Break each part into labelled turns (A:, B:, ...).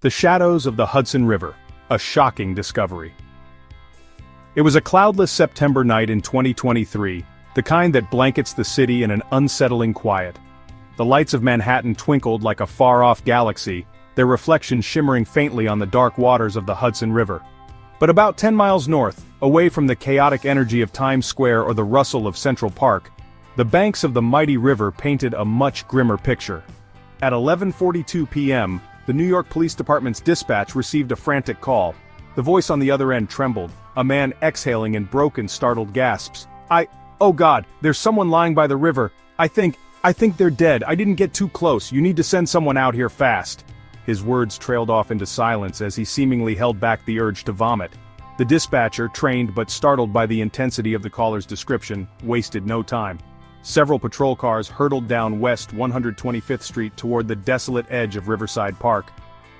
A: The shadows of the Hudson River, a shocking discovery. It was a cloudless September night in 2023, the kind that blankets the city in an unsettling quiet. The lights of Manhattan twinkled like a far-off galaxy, their reflections shimmering faintly on the dark waters of the Hudson River. But about 10 miles north, away from the chaotic energy of Times Square or the rustle of Central Park, the banks of the mighty river painted a much grimmer picture. At 11:42 p.m., the New York Police Department's dispatch received a frantic call. The voice on the other end trembled, a man exhaling in broken, startled gasps. Oh God, there's someone lying by the river. I think they're dead. I didn't get too close. You need to send someone out here fast." His words trailed off into silence as he seemingly held back the urge to vomit. The dispatcher, trained but startled by the intensity of the caller's description, wasted no time. Several patrol cars hurtled down West 125th Street toward the desolate edge of Riverside Park.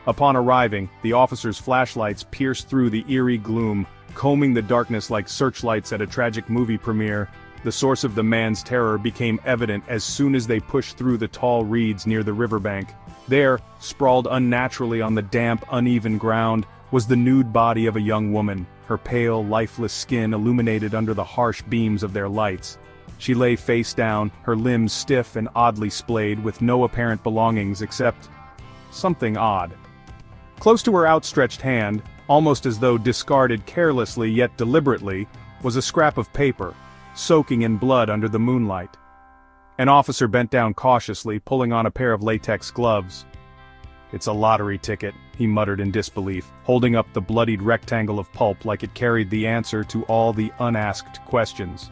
A: Upon arriving, the officers' flashlights pierced through the eerie gloom, combing the darkness like searchlights at a tragic movie premiere. The source of the man's terror became evident as soon as they pushed through the tall reeds near the riverbank. There, sprawled unnaturally on the damp, uneven ground, was the nude body of a young woman, her pale, lifeless skin illuminated under the harsh beams of their lights. She lay face down, her limbs stiff and oddly splayed, with no apparent belongings except something odd. Close to her outstretched hand, almost as though discarded carelessly yet deliberately, was a scrap of paper, soaking in blood under the moonlight. An officer bent down cautiously, pulling on a pair of latex gloves. "It's a lottery ticket," he muttered in disbelief, holding up the bloodied rectangle of pulp like it carried the answer to all the unasked questions.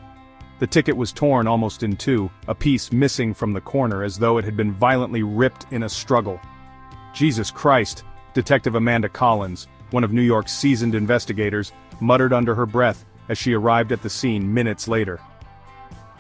A: The ticket was torn almost in two, a piece missing from the corner as though it had been violently ripped in a struggle. "Jesus Christ," Detective Amanda Collins, one of New York's seasoned investigators, muttered under her breath as she arrived at the scene minutes later.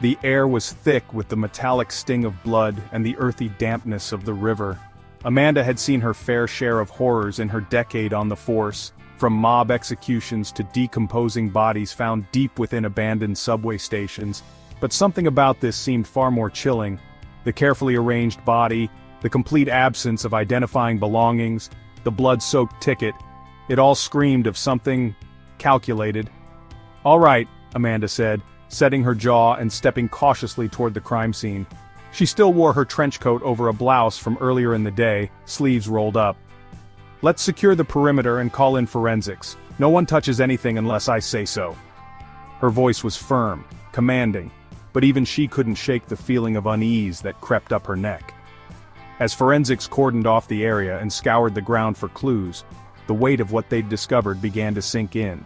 A: The air was thick with the metallic sting of blood and the earthy dampness of the river. Amanda had seen her fair share of horrors in her decade on the force, from mob executions to decomposing bodies found deep within abandoned subway stations, but something about this seemed far more chilling. The carefully arranged body, the complete absence of identifying belongings, the blood-soaked ticket, it all screamed of something calculated. "All right," Amanda said, setting her jaw and stepping cautiously toward the crime scene. She still wore her trench coat over a blouse from earlier in the day, sleeves rolled up. "Let's secure the perimeter and call in forensics. No one touches anything unless I say so." Her voice was firm, commanding, but even she couldn't shake the feeling of unease that crept up her neck. As forensics cordoned off the area and scoured the ground for clues, the weight of what they'd discovered began to sink in.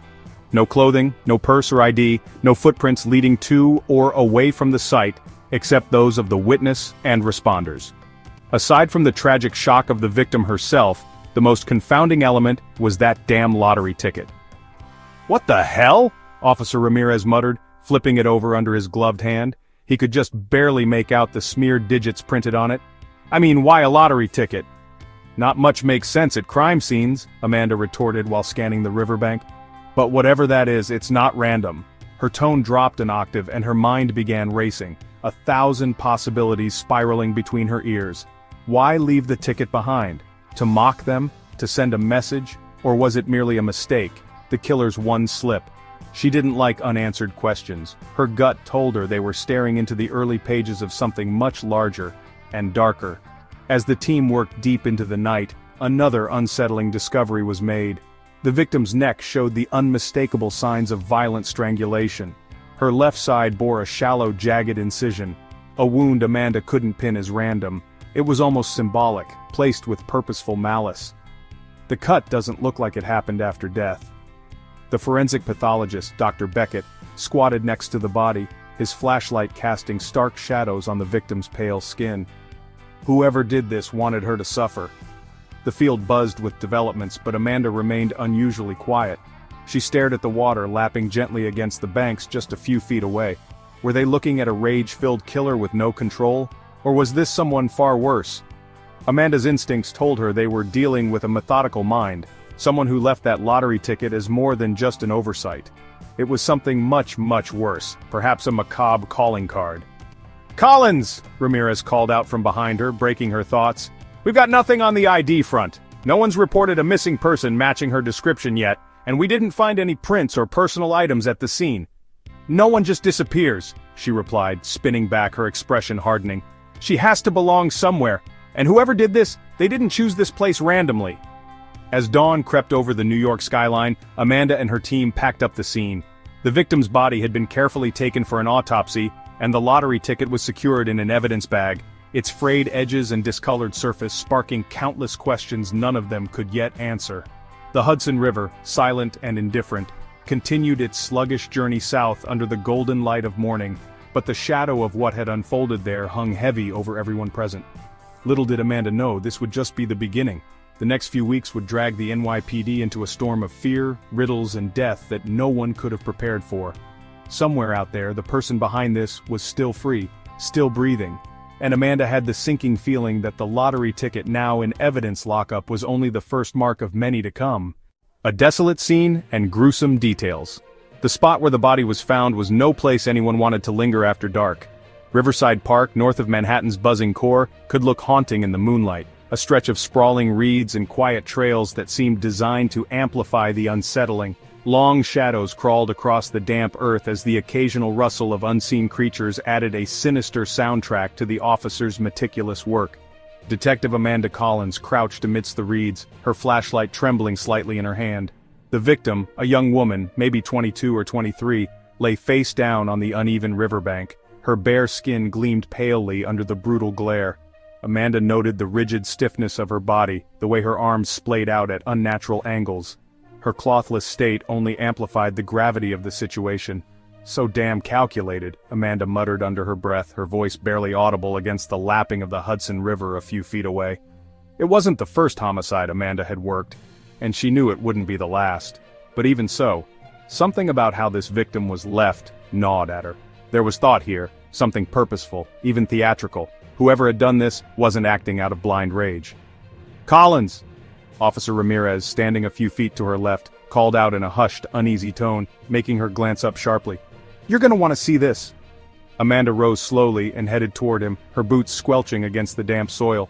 A: No clothing, no purse or ID, no footprints leading to or away from the site, except those of the witness and responders. Aside from the tragic shock of the victim herself, the most confounding element was that damn lottery ticket. "What the hell?" Officer Ramirez muttered, flipping it over under his gloved hand. He could just barely make out the smeared digits printed on it. "I mean, why a lottery ticket?" "Not much makes sense at crime scenes," Amanda retorted while scanning the riverbank. "But whatever that is, it's not random." Her tone dropped an octave and her mind began racing, 1,000 possibilities spiraling between her ears. Why leave the ticket behind? To mock them? To send a message? Or was it merely a mistake, the killer's one slip? She didn't like unanswered questions. Her gut told her they were staring into the early pages of something much larger and darker. As the team worked deep into the night, another unsettling discovery was made. The victim's neck showed the unmistakable signs of violent strangulation. Her left side bore a shallow, jagged incision, a wound Amanda couldn't pin as random. It was almost symbolic, placed with purposeful malice. The cut doesn't look like it happened after death. The forensic pathologist, Dr. Beckett, squatted next to the body, his flashlight casting stark shadows on the victim's pale skin. Whoever did this wanted her to suffer. The field buzzed with developments, but Amanda remained unusually quiet. She stared at the water lapping gently against the banks just a few feet away. Were they looking at a rage-filled killer with no control? Or was this someone far worse? Amanda's instincts told her they were dealing with a methodical mind, someone who left that lottery ticket as more than just an oversight. It was something much, much worse, perhaps a macabre calling card. "Collins!" Ramirez called out from behind her, breaking her thoughts. "We've got nothing on the ID front." No one's reported a missing person matching her description yet, and we didn't find any prints or personal items at the scene. No one just disappears, she replied, spinning back, her expression hardening. She has to belong somewhere, and whoever did this, they didn't choose this place randomly. As dawn crept over the New York skyline, Amanda and her team packed up the scene. The victim's body had been carefully taken for an autopsy, and the lottery ticket was secured in an evidence bag, its frayed edges and discolored surface sparking countless questions none of them could yet answer. The Hudson River, silent and indifferent, continued its sluggish journey south under the golden light of morning, but the shadow of what had unfolded there hung heavy over everyone present. Little did Amanda know this would just be the beginning. The next few weeks would drag the NYPD into a storm of fear, riddles, and death that no one could have prepared for. Somewhere out there, the person behind this was still free, still breathing, and Amanda had the sinking feeling that the lottery ticket now in evidence lockup was only the first mark of many to come. A desolate scene and gruesome details. The spot where the body was found was no place anyone wanted to linger after dark. Riverside Park, north of Manhattan's buzzing core, could look haunting in the moonlight, a stretch of sprawling reeds and quiet trails that seemed designed to amplify the unsettling. Long shadows crawled across the damp earth as the occasional rustle of unseen creatures added a sinister soundtrack to the officers' meticulous work. Detective Amanda Collins crouched amidst the reeds, her flashlight trembling slightly in her hand. The victim, a young woman, maybe 22 or 23, lay face down on the uneven riverbank. Her bare skin gleamed palely under the brutal glare. Amanda noted the rigid stiffness of her body, the way her arms splayed out at unnatural angles. Her clothless state only amplified the gravity of the situation. So damn calculated, Amanda muttered under her breath, her voice barely audible against the lapping of the Hudson River a few feet away. It wasn't the first homicide Amanda had worked, and she knew it wouldn't be the last. But even so, something about how this victim was left gnawed at her. There was thought here, something purposeful, even theatrical. Whoever had done this wasn't acting out of blind rage. "Collins!" Officer Ramirez, standing a few feet to her left, called out in a hushed, uneasy tone, making her glance up sharply. "You're gonna want to see this." Amanda rose slowly and headed toward him, her boots squelching against the damp soil.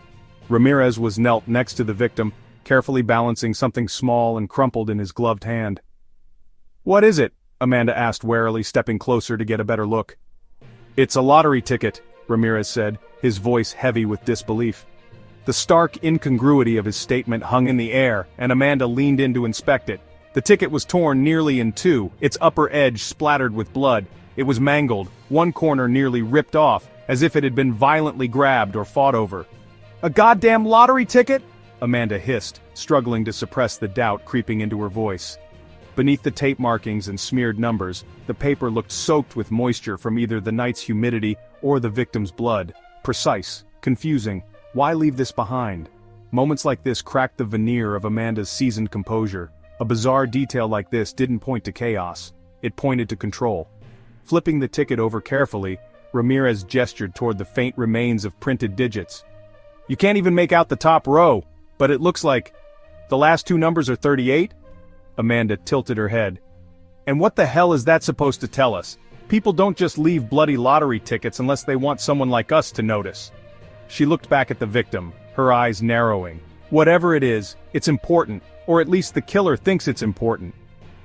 A: Ramirez was knelt next to the victim, carefully balancing something small and crumpled in his gloved hand. "What is it?" Amanda asked warily, stepping closer to get a better look. "It's a lottery ticket," Ramirez said, his voice heavy with disbelief. The stark incongruity of his statement hung in the air, and Amanda leaned in to inspect it. The ticket was torn nearly in two, its upper edge splattered with blood. It was mangled, one corner nearly ripped off, as if it had been violently grabbed or fought over. "A goddamn lottery ticket?" Amanda hissed, struggling to suppress the doubt creeping into her voice. Beneath the tape markings and smeared numbers, the paper looked soaked with moisture from either the night's humidity or the victim's blood. Precise, confusing. Why leave this behind? Moments like this cracked the veneer of Amanda's seasoned composure. A bizarre detail like this didn't point to chaos. It pointed to control. Flipping the ticket over carefully, Ramirez gestured toward the faint remains of printed digits. "You can't even make out the top row, but it looks like the last two numbers are 38? Amanda tilted her head. "And what the hell is that supposed to tell us? People don't just leave bloody lottery tickets unless they want someone like us to notice." She looked back at the victim, her eyes narrowing. "Whatever it is, it's important, or at least the killer thinks it's important.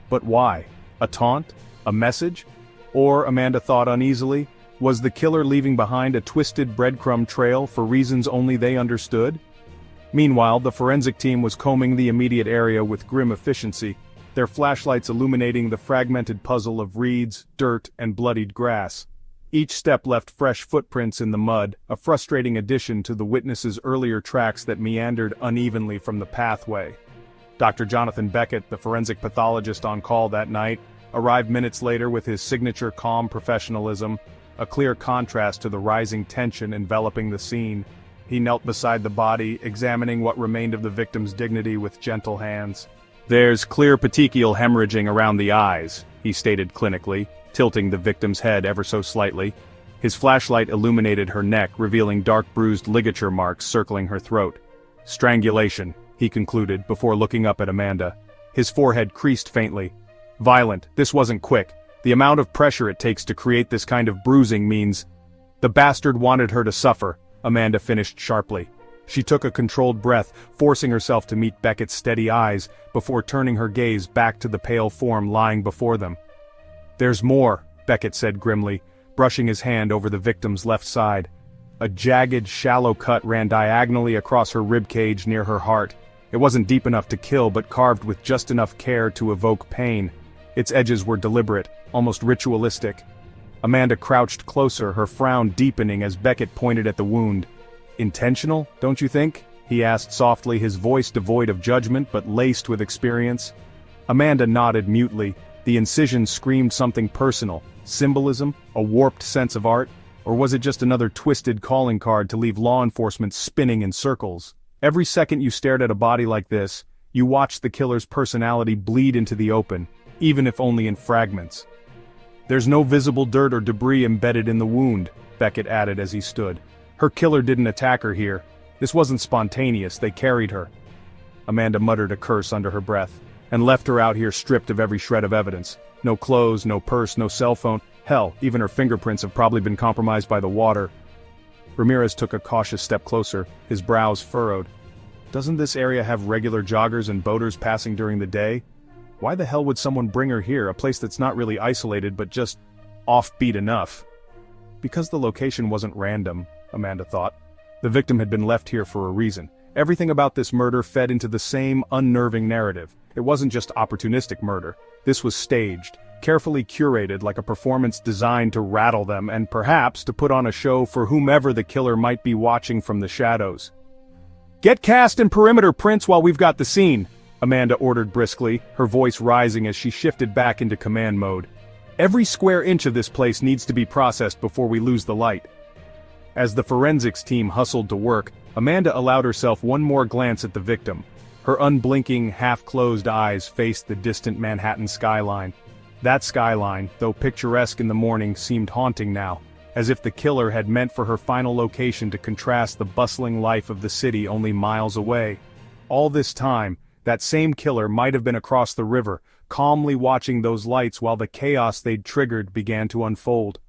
A: But why? A taunt? A message? Or, Amanda thought uneasily, was the killer leaving behind a twisted breadcrumb trail for reasons only they understood? Meanwhile, the forensic team was combing the immediate area with grim efficiency, their flashlights illuminating the fragmented puzzle of reeds, dirt, and bloodied grass. Each step left fresh footprints in the mud, a frustrating addition to the witnesses' earlier tracks that meandered unevenly from the pathway. Dr. Jonathan Beckett, the forensic pathologist on call that night, arrived minutes later with his signature calm professionalism, a clear contrast to the rising tension enveloping the scene. He knelt beside the body, examining what remained of the victim's dignity with gentle hands. "There's clear petechial hemorrhaging around the eyes," he stated clinically, tilting the victim's head ever so slightly. His flashlight illuminated her neck, revealing dark bruised ligature marks circling her throat. "Strangulation," he concluded before looking up at Amanda. His forehead creased faintly. "Violent, this wasn't quick. The amount of pressure it takes to create this kind of bruising means—" "The bastard wanted her to suffer," Amanda finished sharply. She took a controlled breath, forcing herself to meet Beckett's steady eyes, before turning her gaze back to the pale form lying before them. "There's more," Beckett said grimly, brushing his hand over the victim's left side. A jagged, shallow cut ran diagonally across her ribcage near her heart. It wasn't deep enough to kill, but carved with just enough care to evoke pain. Its edges were deliberate, almost ritualistic. Amanda crouched closer, her frown deepening as Beckett pointed at the wound. "Intentional, don't you think?" he asked softly, his voice devoid of judgment but laced with experience. Amanda nodded mutely. The incision screamed something personal. Symbolism? A warped sense of art? Or was it just another twisted calling card to leave law enforcement spinning in circles? Every second you stared at a body like this, you watched the killer's personality bleed into the open, even if only in fragments. "There's no visible dirt or debris embedded in the wound," Beckett added as he stood. "Her killer didn't attack her here. This wasn't spontaneous, they carried her." Amanda muttered a curse under her breath, "and left her out here stripped of every shred of evidence. No clothes, no purse, no cell phone. Hell, even her fingerprints have probably been compromised by the water." Ramirez took a cautious step closer, his brows furrowed. "Doesn't this area have regular joggers and boaters passing during the day? Why the hell would someone bring her here, a place that's not really isolated but just offbeat enough?" Because the location wasn't random, Amanda thought. The victim had been left here for a reason. Everything about this murder fed into the same unnerving narrative. It wasn't just opportunistic murder. This was staged, carefully curated like a performance designed to rattle them and perhaps to put on a show for whomever the killer might be watching from the shadows. "Get cast and perimeter prints while we've got the scene," Amanda ordered briskly, her voice rising as she shifted back into command mode. "Every square inch of this place needs to be processed before we lose the light." As the forensics team hustled to work, Amanda allowed herself one more glance at the victim. Her unblinking, half-closed eyes faced the distant Manhattan skyline. That skyline, though picturesque in the morning, seemed haunting now, as if the killer had meant for her final location to contrast the bustling life of the city only miles away. All this time, that same killer might have been across the river, calmly watching those lights while the chaos they'd triggered began to unfold.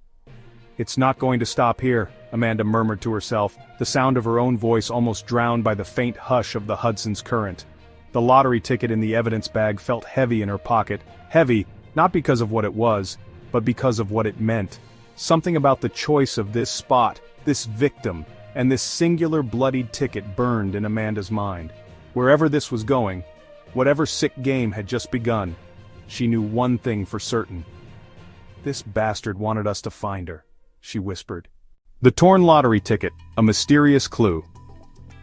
A: "It's not going to stop here," Amanda murmured to herself, the sound of her own voice almost drowned by the faint hush of the Hudson's current. The lottery ticket in the evidence bag felt heavy in her pocket, heavy, not because of what it was, but because of what it meant. Something about the choice of this spot, this victim, and this singular bloodied ticket burned in Amanda's mind. Wherever this was going, whatever sick game had just begun, she knew one thing for certain. "This bastard wanted us to find her," she whispered. The torn lottery ticket, a mysterious clue.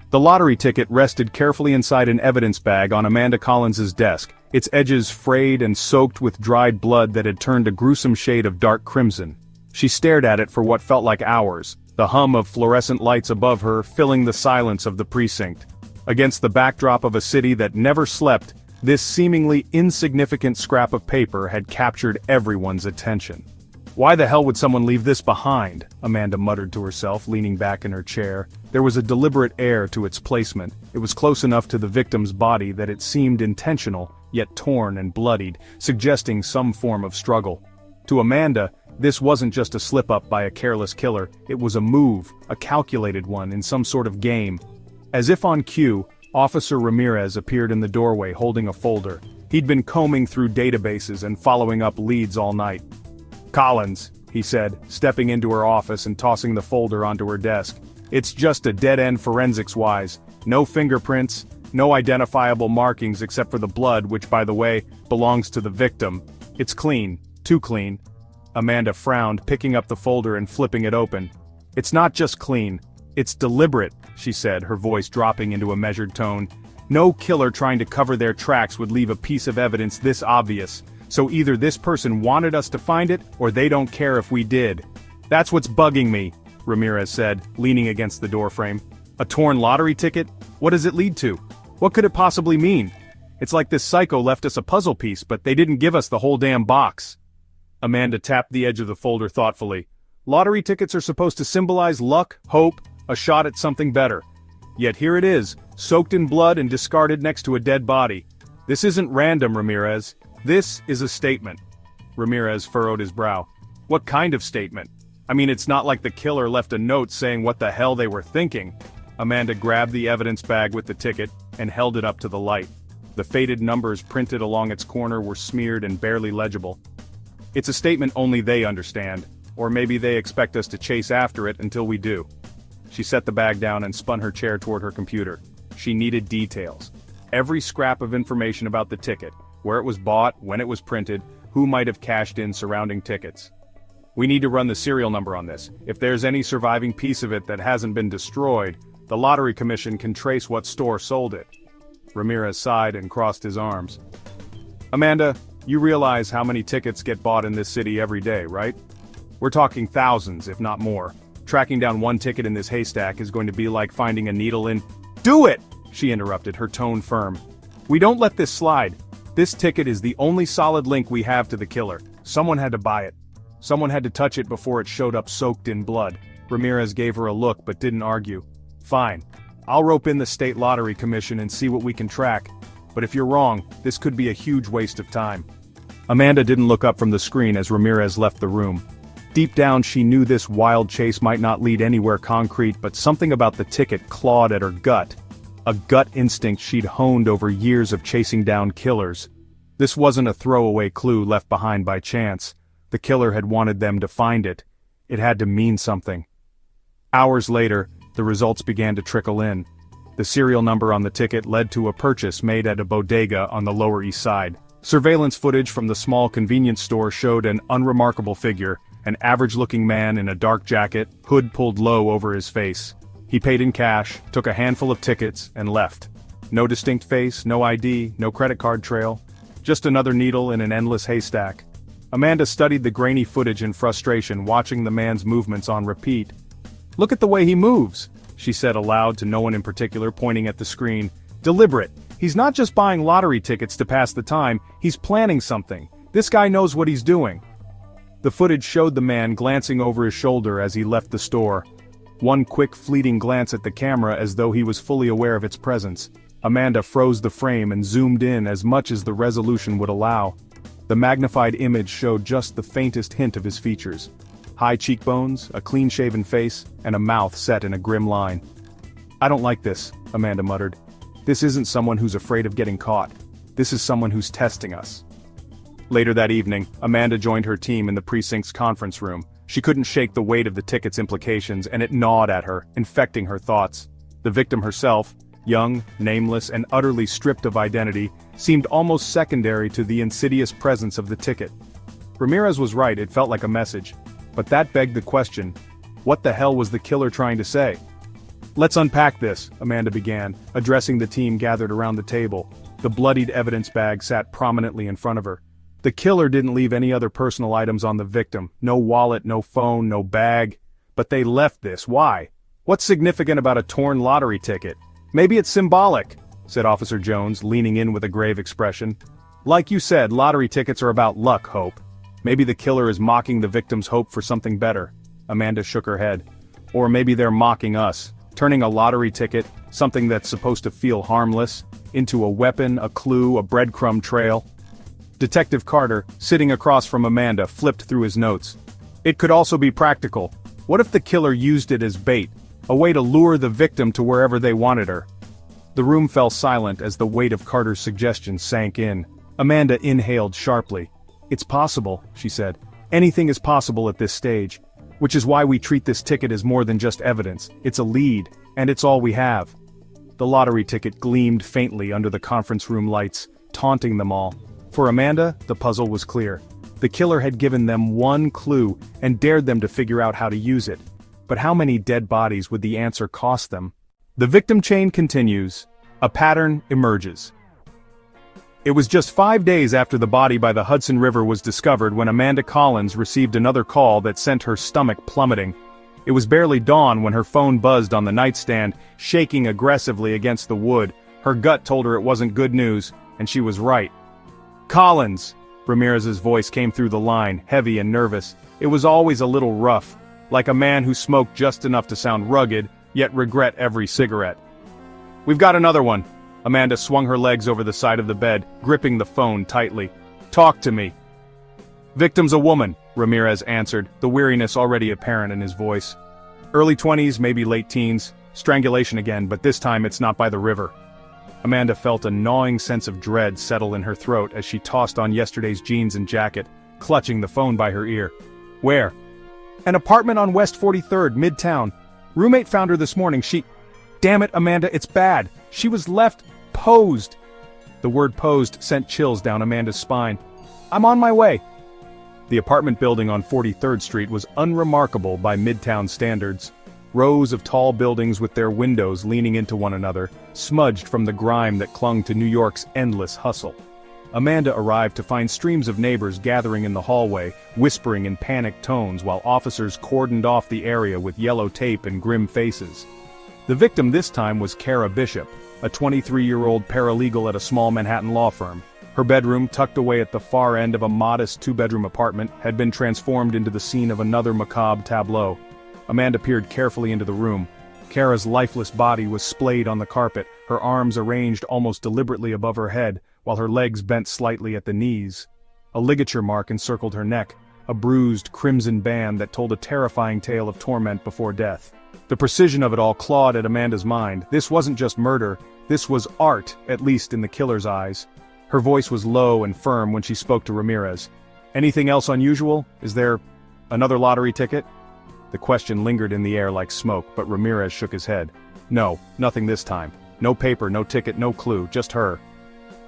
A: The lottery ticket rested carefully inside an evidence bag on Amanda Collins's desk, its edges frayed and soaked with dried blood that had turned a gruesome shade of dark crimson. She stared at it for what felt like hours, the hum of fluorescent lights above her filling the silence of the precinct. Against the backdrop of a city that never slept, this seemingly insignificant scrap of paper had captured everyone's attention. "Why the hell would someone leave this behind?" Amanda muttered to herself, leaning back in her chair. There was a deliberate air to its placement. It was close enough to the victim's body that it seemed intentional, yet torn and bloodied, suggesting some form of struggle. To Amanda, this wasn't just a slip-up by a careless killer, it was a move, a calculated one in some sort of game. As if on cue, Officer Ramirez appeared in the doorway holding a folder. He'd been combing through databases and following up leads all night. "Collins," he said, stepping into her office and tossing the folder onto her desk. "It's just a dead-end forensics-wise. No fingerprints, no identifiable markings except for the blood, which, by the way, belongs to the victim. It's clean, too clean." Amanda frowned, picking up the folder and flipping it open. "It's not just clean, it's deliberate," she said, her voice dropping into a measured tone. "No killer trying to cover their tracks would leave a piece of evidence this obvious. So either this person wanted us to find it, or they don't care if we did. That's what's bugging me," Ramirez said, leaning against the doorframe. "A torn lottery ticket? What does it lead to? What could it possibly mean? It's like this psycho left us a puzzle piece, but they didn't give us the whole damn box." Amanda tapped the edge of the folder thoughtfully. "Lottery tickets are supposed to symbolize luck, hope, a shot at something better. Yet here it is, soaked in blood and discarded next to a dead body. This isn't random, Ramirez. This is a statement." Ramirez furrowed his brow. "What kind of statement? I mean, it's not like the killer left a note saying what the hell they were thinking." Amanda grabbed the evidence bag with the ticket and held it up to the light. The faded numbers printed along its corner were smeared and barely legible. It's a statement only they understand, or maybe they expect us to chase after it until we do. She set the bag down and spun her chair toward her computer. She needed details. Every scrap of information about the ticket, where it was bought, when it was printed, who might have cashed in surrounding tickets. We need to run the serial number on this. If there's any surviving piece of it that hasn't been destroyed, the Lottery Commission can trace what store sold it. Ramirez sighed and crossed his arms. Amanda, you realize how many tickets get bought in this city every day, right? We're talking thousands, if not more. Tracking down one ticket in this haystack is going to be like finding a needle in— Do it! She interrupted, her tone firm. We don't let this slide. This ticket is the only solid link we have to the killer. Someone had to buy it. Someone had to touch it before it showed up soaked in blood. Ramirez gave her a look but didn't argue. Fine. I'll rope in the State Lottery Commission and see what we can track. But if you're wrong, this could be a huge waste of time. Amanda didn't look up from the screen as Ramirez left the room. Deep down she knew this wild chase might not lead anywhere concrete, but something about the ticket clawed at her gut. A gut instinct she'd honed over years of chasing down killers. This wasn't a throwaway clue left behind by chance. The killer had wanted them to find it. It had to mean something. Hours later, the results began to trickle in. The serial number on the ticket led to a purchase made at a bodega on the Lower East Side. Surveillance footage from the small convenience store showed an unremarkable figure, an average-looking man in a dark jacket, hood pulled low over his face. He paid in cash, took a handful of tickets, and left. No distinct face, no ID, no credit card trail. Just another needle in an endless haystack. Amanda studied the grainy footage in frustration, watching the man's movements on repeat. Look at the way he moves, she said aloud to no one in particular, pointing at the screen. Deliberate. He's not just buying lottery tickets to pass the time, he's planning something. This guy knows what he's doing. The footage showed the man glancing over his shoulder as he left the store. One quick fleeting glance at the camera as though he was fully aware of its presence. Amanda froze the frame and zoomed in as much as the resolution would allow. The magnified image showed just the faintest hint of his features. High cheekbones, a clean-shaven face, and a mouth set in a grim line. I don't like this, Amanda muttered. This isn't someone who's afraid of getting caught. This is someone who's testing us. Later that evening, Amanda joined her team in the precinct's conference room. She couldn't shake the weight of the ticket's implications, and it gnawed at her, infecting her thoughts. The victim herself, young, nameless, and utterly stripped of identity, seemed almost secondary to the insidious presence of the ticket. Ramirez was right, it felt like a message. But that begged the question, what the hell was the killer trying to say? Let's unpack this, Amanda began, addressing the team gathered around the table. The bloodied evidence bag sat prominently in front of her. The killer didn't leave any other personal items on the victim, no wallet, no phone, no bag. But they left this, why? What's significant about a torn lottery ticket? Maybe it's symbolic, said Officer Jones, leaning in with a grave expression. Like you said, lottery tickets are about luck, Hope. Maybe the killer is mocking the victim's hope for something better. Amanda shook her head. Or maybe they're mocking us, turning a lottery ticket, something that's supposed to feel harmless, into a weapon, a clue, a breadcrumb trail. Detective Carter, sitting across from Amanda, flipped through his notes. It could also be practical. What if the killer used it as bait, a way to lure the victim to wherever they wanted her? The room fell silent as the weight of Carter's suggestion sank in. Amanda inhaled sharply. It's possible, she said. Anything is possible at this stage. Which is why we treat this ticket as more than just evidence. It's a lead, and it's all we have. The lottery ticket gleamed faintly under the conference room lights, taunting them all. For Amanda, the puzzle was clear. The killer had given them one clue and dared them to figure out how to use it. But how many dead bodies would the answer cost them? The victim chain continues. A pattern emerges. It was just 5 days after the body by the Hudson River was discovered when Amanda Collins received another call that sent her stomach plummeting. It was barely dawn when her phone buzzed on the nightstand, shaking aggressively against the wood. Her gut told her it wasn't good news, and she was right. Collins! Ramirez's voice came through the line, heavy and nervous. It was always a little rough, like a man who smoked just enough to sound rugged, yet regret every cigarette. We've got another one. Amanda swung her legs over the side of the bed, gripping the phone tightly. Talk to me. Victim's a woman, Ramirez answered, the weariness already apparent in his voice. Early 20s, maybe late teens. Strangulation again, but this time it's not by the river. Amanda felt a gnawing sense of dread settle in her throat as she tossed on yesterday's jeans and jacket, clutching the phone by her ear. Where? An apartment on West 43rd, Midtown. Roommate found her this morning. Damn it, Amanda, it's bad. She was left posed. The word posed sent chills down Amanda's spine. I'm on my way. The apartment building on 43rd Street was unremarkable by Midtown standards. Rows of tall buildings with their windows leaning into one another, smudged from the grime that clung to New York's endless hustle. Amanda arrived to find streams of neighbors gathering in the hallway, whispering in panicked tones while officers cordoned off the area with yellow tape and grim faces. The victim this time was Kara Bishop, a 23-year-old paralegal at a small Manhattan law firm. Her bedroom, tucked away at the far end of a modest two-bedroom apartment, had been transformed into the scene of another macabre tableau. Amanda peered carefully into the room. Kara's lifeless body was splayed on the carpet, her arms arranged almost deliberately above her head, while her legs bent slightly at the knees. A ligature mark encircled her neck, a bruised crimson band that told a terrifying tale of torment before death. The precision of it all clawed at Amanda's mind. This wasn't just murder, this was art, at least in the killer's eyes. Her voice was low and firm when she spoke to Ramirez. Anything else unusual? Is there another lottery ticket? The question lingered in the air like smoke, but Ramirez shook his head. No, nothing this time. No paper, no ticket, no clue, just her.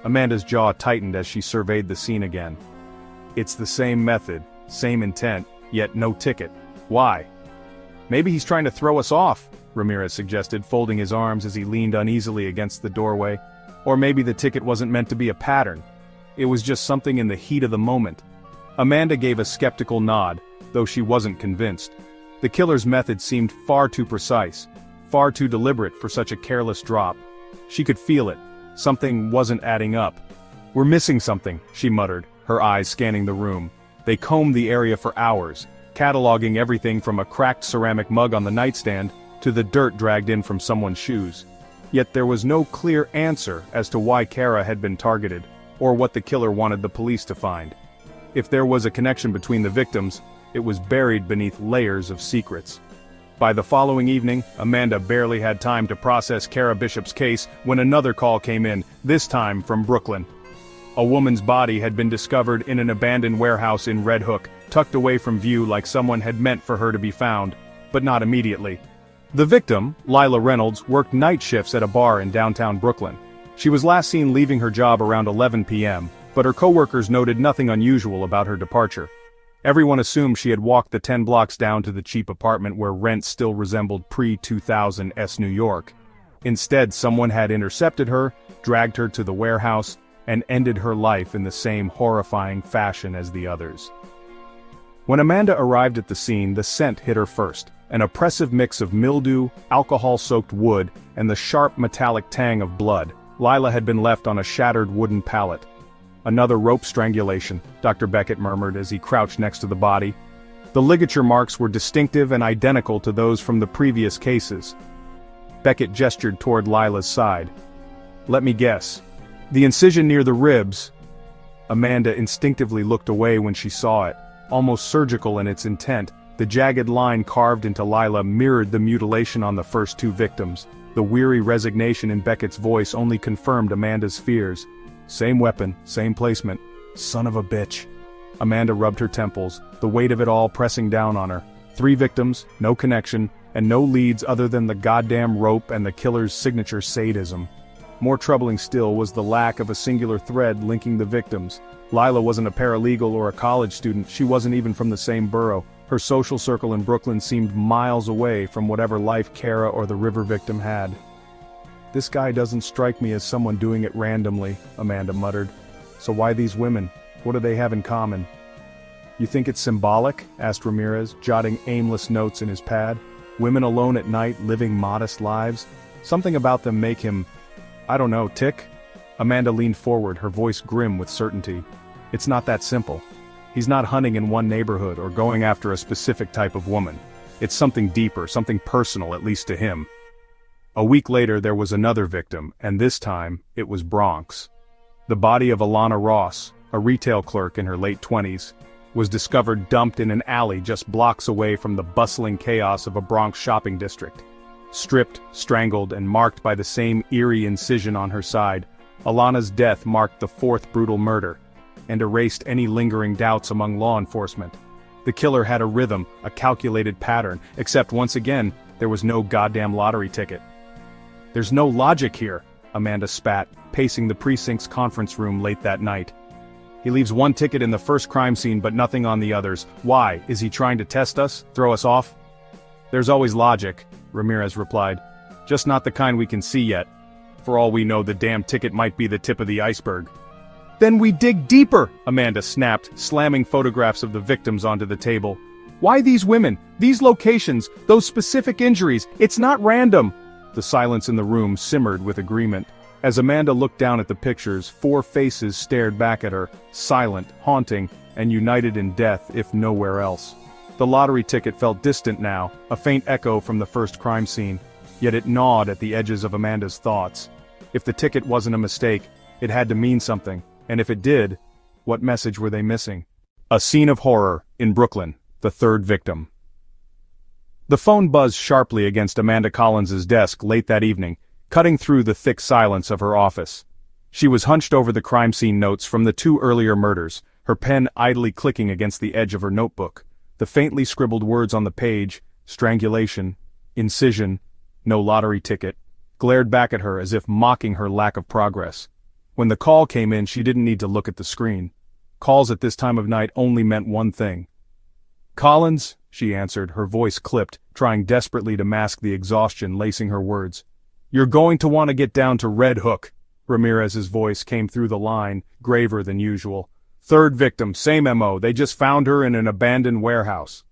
A: Amanda's jaw tightened as she surveyed the scene again. It's the same method, same intent, yet no ticket. Why? Maybe he's trying to throw us off, Ramirez suggested, folding his arms as he leaned uneasily against the doorway. Or maybe the ticket wasn't meant to be a pattern. It was just something in the heat of the moment. Amanda gave a skeptical nod, though she wasn't convinced. The killer's method seemed far too precise, far too deliberate for such a careless drop. She could feel it. Something wasn't adding up. We're missing something, she muttered, her eyes scanning the room. They combed the area for hours, cataloging everything from a cracked ceramic mug on the nightstand to the dirt dragged in from someone's shoes. Yet there was no clear answer as to why Kara had been targeted, or what the killer wanted the police to find. If there was a connection between the victims, it was buried beneath layers of secrets. By the following evening, Amanda barely had time to process Kara Bishop's case when another call came in, this time from Brooklyn. A woman's body had been discovered in an abandoned warehouse in Red Hook, tucked away from view like someone had meant for her to be found, but not immediately. The victim, Lila Reynolds, worked night shifts at a bar in downtown Brooklyn. She was last seen leaving her job around 11 p.m., but her coworkers noted nothing unusual about her departure. Everyone assumed she had walked the 10 blocks down to the cheap apartment where rent still resembled pre-2000s New York. Instead, someone had intercepted her, dragged her to the warehouse, and ended her life in the same horrifying fashion as the others. When Amanda arrived at the scene, the scent hit her first, an oppressive mix of mildew, alcohol-soaked wood, and the sharp metallic tang of blood. Lila had been left on a shattered wooden pallet. Another rope strangulation, Dr. Beckett murmured as he crouched next to the body. The ligature marks were distinctive and identical to those from the previous cases. Beckett gestured toward Lila's side. Let me guess. The incision near the ribs. Amanda instinctively looked away when she saw it. Almost surgical in its intent, the jagged line carved into Lila mirrored the mutilation on the first two victims. The weary resignation in Beckett's voice only confirmed Amanda's fears. Same weapon, same placement. Son of a bitch. Amanda rubbed her temples, the weight of it all pressing down on her. 3 victims, no connection, and no leads other than the goddamn rope and the killer's signature sadism. More troubling still was the lack of a singular thread linking the victims. Lila wasn't a paralegal or a college student, she wasn't even from the same borough. Her social circle in Brooklyn seemed miles away from whatever life Kara or the River victim had. This guy doesn't strike me as someone doing it randomly, Amanda muttered. So why these women? What do they have in common? You think it's symbolic? Asked Ramirez, jotting aimless notes in his pad. Women alone at night, living modest lives? Something about them make him, I don't know, tick? Amanda leaned forward, her voice grim with certainty. It's not that simple. He's not hunting in one neighborhood or going after a specific type of woman. It's something deeper, something personal, at least to him. A week later there was another victim, and this time, it was Bronx. The body of Alana Ross, a retail clerk in her late 20s, was discovered dumped in an alley just blocks away from the bustling chaos of a Bronx shopping district. Stripped, strangled, and marked by the same eerie incision on her side, Alana's death marked the fourth brutal murder, and erased any lingering doubts among law enforcement. The killer had a rhythm, a calculated pattern, except once again, there was no goddamn lottery ticket. "There's no logic here," Amanda spat, pacing the precinct's conference room late that night. "He leaves one ticket in the first crime scene but nothing on the others. Why? Is he trying to test us? Throw us off?" "There's always logic," Ramirez replied. "Just not the kind we can see yet. For all we know, the damn ticket might be the tip of the iceberg." "Then we dig deeper," Amanda snapped, slamming photographs of the victims onto the table. "Why these women? These locations? Those specific injuries? It's not random." The silence in the room simmered with agreement. As Amanda looked down at the pictures, four faces stared back at her, silent, haunting, and united in death if nowhere else. The lottery ticket felt distant now, a faint echo from the first crime scene, yet it gnawed at the edges of Amanda's thoughts. If the ticket wasn't a mistake, it had to mean something, and if it did, what message were they missing? A scene of horror, in Brooklyn, the third victim. The phone buzzed sharply against Amanda Collins's desk late that evening, cutting through the thick silence of her office. She was hunched over the crime scene notes from the two earlier murders, her pen idly clicking against the edge of her notebook. The faintly scribbled words on the page, strangulation, incision, no lottery ticket, glared back at her as if mocking her lack of progress. When the call came in, she didn't need to look at the screen. Calls at this time of night only meant one thing. "Collins," she answered, her voice clipped, trying desperately to mask the exhaustion lacing her words. "You're going to want to get down to Red Hook." Ramirez's voice came through the line, graver than usual. "Third victim, same MO, they just found her in an abandoned warehouse."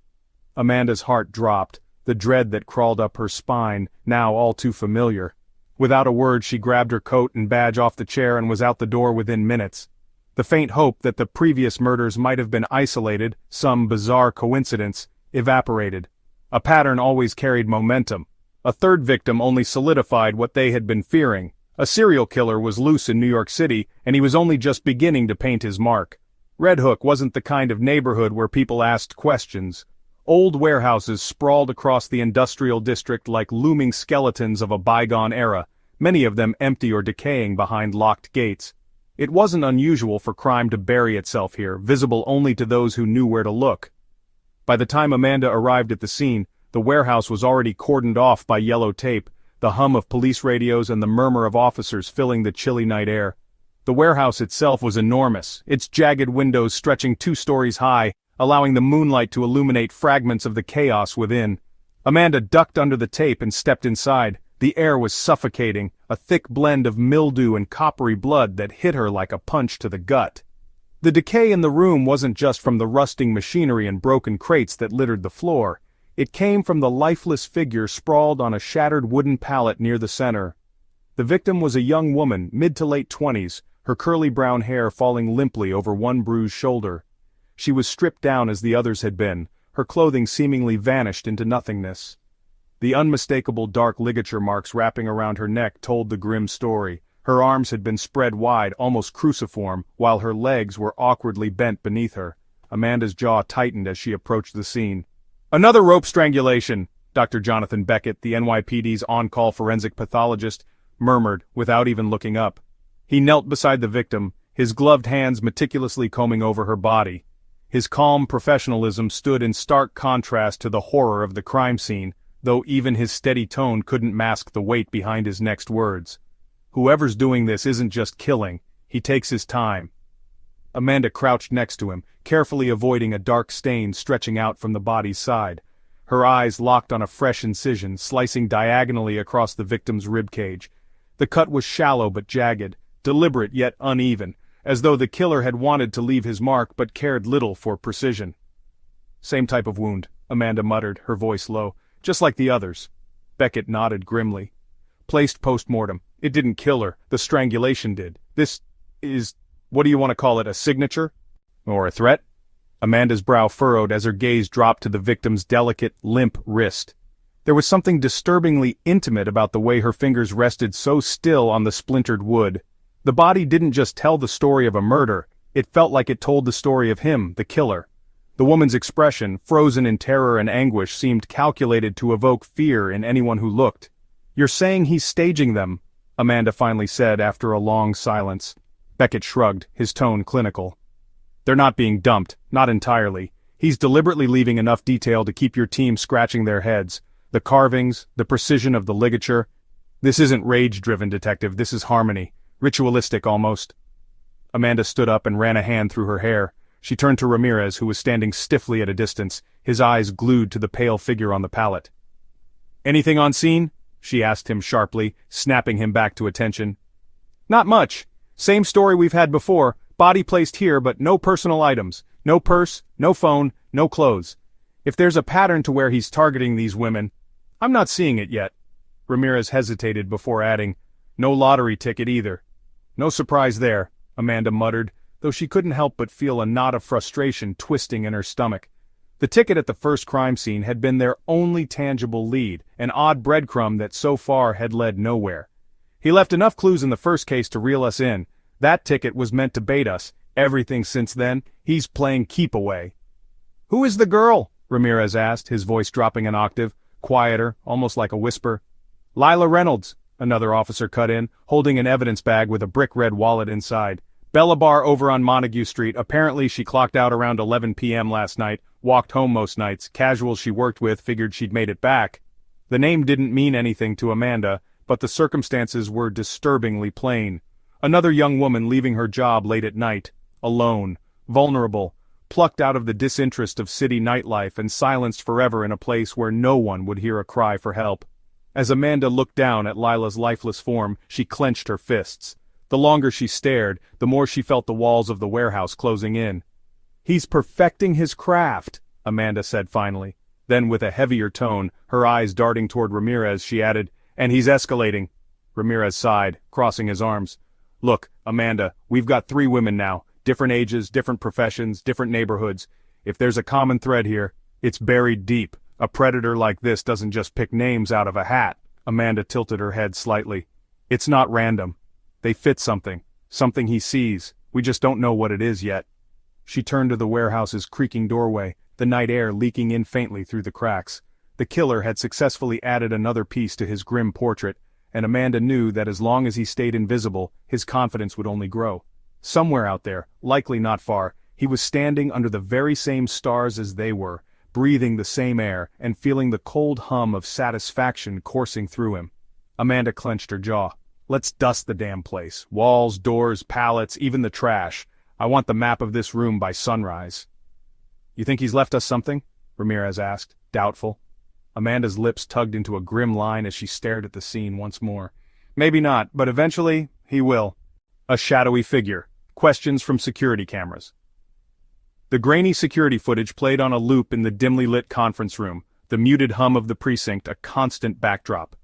A: Amanda's heart dropped, the dread that crawled up her spine, now all too familiar. Without a word she grabbed her coat and badge off the chair and was out the door within minutes. The faint hope that the previous murders might have been isolated, some bizarre coincidence, evaporated. A pattern always carried momentum. A third victim only solidified what they had been fearing. A serial killer was loose in New York City, and he was only just beginning to paint his mark. Red Hook wasn't the kind of neighborhood where people asked questions. Old warehouses sprawled across the industrial district like looming skeletons of a bygone era, many of them empty or decaying behind locked gates. It wasn't unusual for crime to bury itself here, visible only to those who knew where to look. By the time Amanda arrived at the scene, the warehouse was already cordoned off by yellow tape, the hum of police radios and the murmur of officers filling the chilly night air. The warehouse itself was enormous, its jagged windows stretching 2 stories high, allowing the moonlight to illuminate fragments of the chaos within. Amanda ducked under the tape and stepped inside. The air was suffocating, a thick blend of mildew and coppery blood that hit her like a punch to the gut. The decay in the room wasn't just from the rusting machinery and broken crates that littered the floor. It came from the lifeless figure sprawled on a shattered wooden pallet near the center. The victim was a young woman, mid to late 20s, her curly brown hair falling limply over one bruised shoulder. She was stripped down as the others had been, her clothing seemingly vanished into nothingness. The unmistakable dark ligature marks wrapping around her neck told the grim story. Her arms had been spread wide, almost cruciform, while her legs were awkwardly bent beneath her. Amanda's jaw tightened as she approached the scene. "Another rope strangulation," Dr. Jonathan Beckett, the NYPD's on-call forensic pathologist, murmured without even looking up. He knelt beside the victim, his gloved hands meticulously combing over her body. His calm professionalism stood in stark contrast to the horror of the crime scene, though even his steady tone couldn't mask the weight behind his next words. "Whoever's doing this isn't just killing, he takes his time." Amanda crouched next to him, carefully avoiding a dark stain stretching out from the body's side. Her eyes locked on a fresh incision, slicing diagonally across the victim's ribcage. The cut was shallow but jagged, deliberate yet uneven, as though the killer had wanted to leave his mark but cared little for precision. "Same type of wound," Amanda muttered, her voice low. "Just like the others." Beckett nodded grimly. "Placed post-mortem. It didn't kill her, the strangulation did. This is, what do you want to call it, a signature? Or a threat?" Amanda's brow furrowed as her gaze dropped to the victim's delicate, limp wrist. There was something disturbingly intimate about the way her fingers rested so still on the splintered wood. The body didn't just tell the story of a murder, it felt like it told the story of him, the killer. The woman's expression, frozen in terror and anguish, seemed calculated to evoke fear in anyone who looked. "You're saying he's staging them," Amanda finally said after a long silence. Beckett shrugged, his tone clinical. "They're not being dumped, not entirely. He's deliberately leaving enough detail to keep your team scratching their heads. The carvings, the precision of the ligature. This isn't rage-driven, detective, this is harmony. Ritualistic almost." Amanda stood up and ran a hand through her hair. She turned to Ramirez, who was standing stiffly at a distance, his eyes glued to the pale figure on the pallet. "Anything on scene?" she asked him sharply, snapping him back to attention. "Not much. Same story we've had before, body placed here but no personal items. No purse, no phone, no clothes. If there's a pattern to where he's targeting these women, I'm not seeing it yet." Ramirez hesitated before adding, "No lottery ticket either." "No surprise there," Amanda muttered, though she couldn't help but feel a knot of frustration twisting in her stomach. The ticket at the first crime scene had been their only tangible lead, an odd breadcrumb that so far had led nowhere. "He left enough clues in the first case to reel us in. That ticket was meant to bait us. Everything since then, he's playing keep away." "Who is the girl?" Ramirez asked, his voice dropping an octave, quieter, almost like a whisper. "Lila Reynolds," another officer cut in, holding an evidence bag with a brick-red wallet inside. "Bella Bar over on Montague Street. Apparently she clocked out around 11 p.m. last night, walked home most nights. Casuals she worked with figured she'd made it back." The name didn't mean anything to Amanda, but the circumstances were disturbingly plain. Another young woman leaving her job late at night, alone, vulnerable, plucked out of the disinterest of city nightlife and silenced forever in a place where no one would hear a cry for help. As Amanda looked down at Lila's lifeless form, she clenched her fists. The longer she stared, the more she felt the walls of the warehouse closing in. "He's perfecting his craft," Amanda said finally. Then with a heavier tone, her eyes darting toward Ramirez, she added, "And he's escalating." Ramirez sighed, crossing his arms. "Look, Amanda, we've got 3 women now. Different ages, different professions, different neighborhoods. If there's a common thread here, it's buried deep. A predator like this doesn't just pick names out of a hat." Amanda tilted her head slightly. "It's not random. They fit something he sees. We just don't know what it is yet." She turned to the warehouse's creaking doorway, the night air leaking in faintly through the cracks. The killer had successfully added another piece to his grim portrait, and Amanda knew that as long as he stayed invisible, his confidence would only grow. Somewhere out there, likely not far, he was standing under the very same stars as they were, breathing the same air, and feeling the cold hum of satisfaction coursing through him. Amanda clenched her jaw. "Let's dust the damn place. Walls, doors, pallets, even the trash. I want the map of this room by sunrise." "You think he's left us something?" Ramirez asked, doubtful. Amanda's lips tugged into a grim line as she stared at the scene once more. "Maybe not, but eventually, he will." A shadowy figure. Questions from security cameras. The grainy security footage played on a loop in the dimly lit conference room, the muted hum of the precinct a constant backdrop.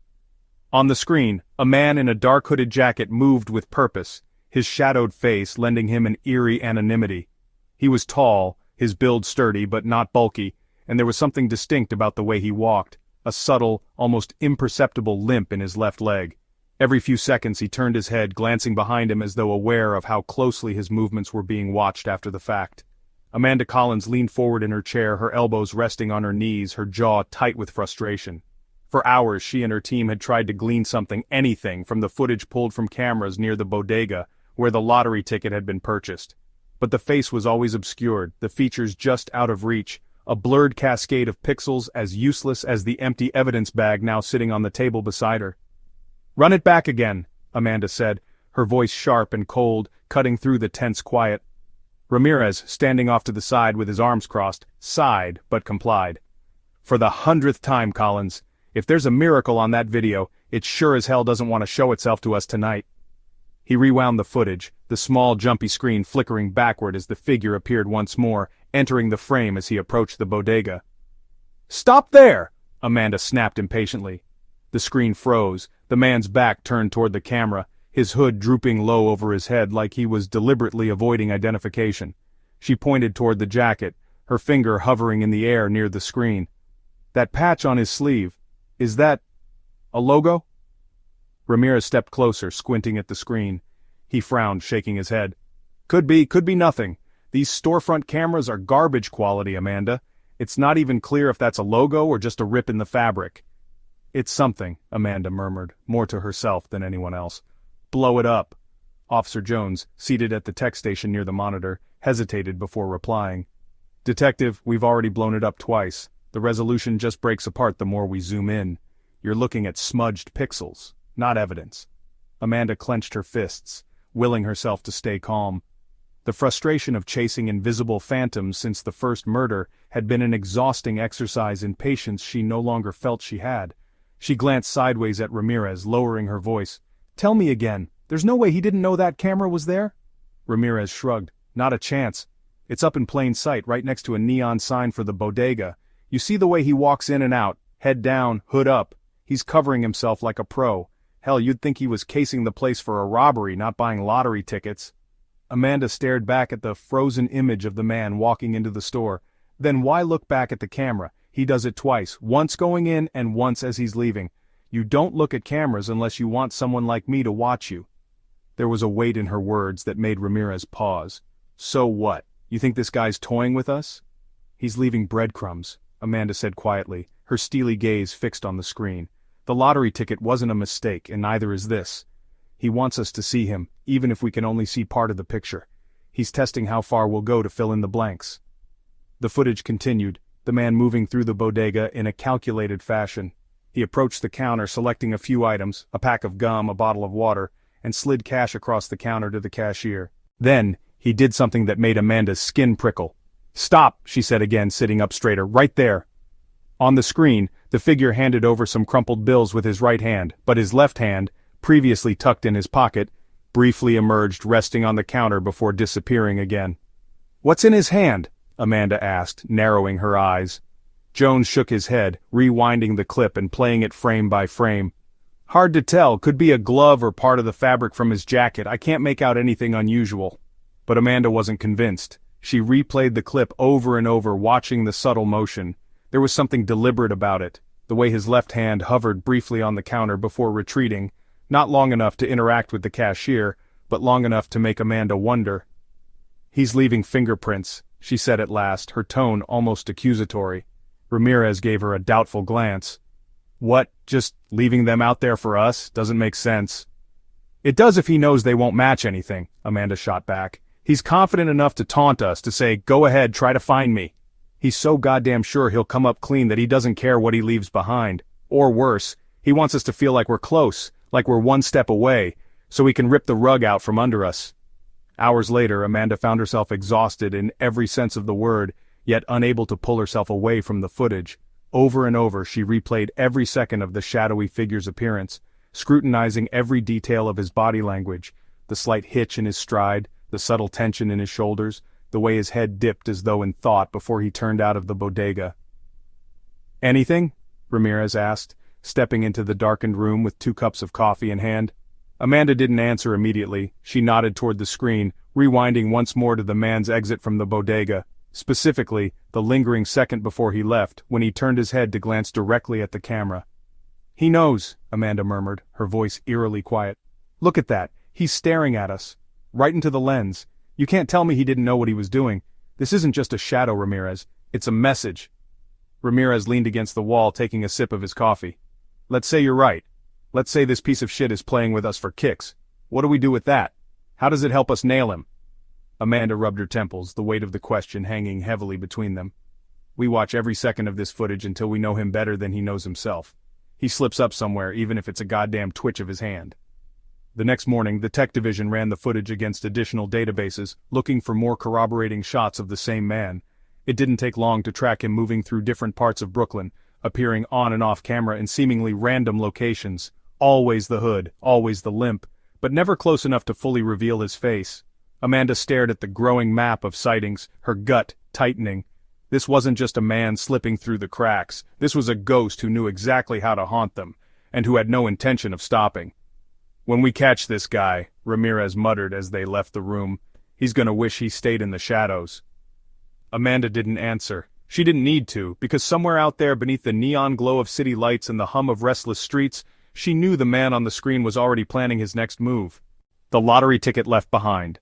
A: On the screen, a man in a dark hooded jacket moved with purpose, his shadowed face lending him an eerie anonymity. He was tall, his build sturdy but not bulky, and there was something distinct about the way he walked, a subtle, almost imperceptible limp in his left leg. Every few seconds he turned his head, glancing behind him as though aware of how closely his movements were being watched after the fact. Amanda Collins leaned forward in her chair, her elbows resting on her knees, her jaw tight with frustration. For hours she and her team had tried to glean anything from the footage pulled from cameras near the bodega, where the lottery ticket had been purchased. But the face was always obscured, the features just out of reach, a blurred cascade of pixels as useless as the empty evidence bag now sitting on the table beside her. "Run it back again," Amanda said, her voice sharp and cold, cutting through the tense quiet. Ramirez, standing off to the side with his arms crossed, sighed but complied. "For the 100th time, Collins, if there's a miracle on that video, it sure as hell doesn't want to show itself to us tonight." He rewound the footage, the small jumpy screen flickering backward as the figure appeared once more, entering the frame as he approached the bodega. "Stop there!" Amanda snapped impatiently. The screen froze, the man's back turned toward the camera, his hood drooping low over his head like he was deliberately avoiding identification. She pointed toward the jacket, her finger hovering in the air near the screen. "That patch on his sleeve, is that a logo?" Ramirez stepped closer, squinting at the screen. He frowned, shaking his head. Could be nothing. These storefront cameras are garbage quality, Amanda. It's not even clear if that's a logo or just a rip in the fabric. It's something, Amanda murmured, more to herself than anyone else. Blow it up. Officer Jones, seated at the tech station near the monitor, hesitated before replying. Detective, we've already blown it up twice. The resolution just breaks apart the more we zoom in. You're looking at smudged pixels, not evidence. Amanda clenched her fists, willing herself to stay calm. The frustration of chasing invisible phantoms since the first murder had been an exhausting exercise in patience she no longer felt she had. She glanced sideways at Ramirez, lowering her voice. Tell me again, there's no way he didn't know that camera was there? Ramirez shrugged. Not a chance. It's up in plain sight, right next to a neon sign for the bodega. You see the way he walks in and out, head down, hood up. He's covering himself like a pro. Hell, you'd think he was casing the place for a robbery, not buying lottery tickets. Amanda stared back at the frozen image of the man walking into the store. Then why look back at the camera? He does it twice, once going in and once as he's leaving. You don't look at cameras unless you want someone like me to watch you. There was a weight in her words that made Ramirez pause. So what? You think this guy's toying with us? He's leaving breadcrumbs, Amanda said quietly, her steely gaze fixed on the screen. The lottery ticket wasn't a mistake, and neither is this. He wants us to see him, even if we can only see part of the picture. He's testing how far we'll go to fill in the blanks. The footage continued, the man moving through the bodega in a calculated fashion. He approached the counter, selecting a few items, a pack of gum, a bottle of water, and slid cash across the counter to the cashier. Then, he did something that made Amanda's skin prickle. Stop, she said again, sitting up straighter, right there. On the screen, the figure handed over some crumpled bills with his right hand, but his left hand, previously tucked in his pocket, briefly emerged, resting on the counter before disappearing again. What's in his hand? Amanda asked, narrowing her eyes. Jones shook his head, rewinding the clip and playing it frame by frame. Hard to tell, could be a glove or part of the fabric from his jacket. I can't make out anything unusual. But Amanda wasn't convinced. She replayed the clip over and over, watching the subtle motion. There was something deliberate about it, the way his left hand hovered briefly on the counter before retreating, not long enough to interact with the cashier, but long enough to make Amanda wonder. He's leaving fingerprints, she said at last, her tone almost accusatory. Ramirez gave her a doubtful glance. What, just leaving them out there for us? Doesn't make sense. It does if he knows they won't match anything, Amanda shot back. He's confident enough to taunt us, to say, go ahead, try to find me. He's so goddamn sure he'll come up clean that he doesn't care what he leaves behind. Or worse, he wants us to feel like we're close, like we're one step away, so he can rip the rug out from under us. Hours later, Amanda found herself exhausted in every sense of the word, yet unable to pull herself away from the footage. Over and over, she replayed every second of the shadowy figure's appearance, scrutinizing every detail of his body language, the slight hitch in his stride, the subtle tension in his shoulders, the way his head dipped as though in thought before he turned out of the bodega. Anything? Ramirez asked, stepping into the darkened room with 2 cups of coffee in hand. Amanda didn't answer immediately. She nodded toward the screen, rewinding once more to the man's exit from the bodega, specifically, the lingering second before he left, when he turned his head to glance directly at the camera. He knows, Amanda murmured, her voice eerily quiet. Look at that, he's staring at us. Right into the lens. You can't tell me he didn't know what he was doing. This isn't just a shadow, Ramirez. It's a message. Ramirez leaned against the wall, taking a sip of his coffee. Let's say you're right. Let's say this piece of shit is playing with us for kicks. What do we do with that? How does it help us nail him? Amanda rubbed her temples, the weight of the question hanging heavily between them. We watch every second of this footage until we know him better than he knows himself. He slips up somewhere, even if it's a goddamn twitch of his hand. The next morning, the tech division ran the footage against additional databases, looking for more corroborating shots of the same man. It didn't take long to track him moving through different parts of Brooklyn, appearing on and off camera in seemingly random locations. Always the hood, always the limp, but never close enough to fully reveal his face. Amanda stared at the growing map of sightings, her gut tightening. This wasn't just a man slipping through the cracks. This was a ghost who knew exactly how to haunt them, and who had no intention of stopping. When we catch this guy, Ramirez muttered as they left the room, he's gonna wish he stayed in the shadows. Amanda didn't answer. She didn't need to, because somewhere out there beneath the neon glow of city lights and the hum of restless streets, she knew the man on the screen was already planning his next move. The lottery ticket left behind.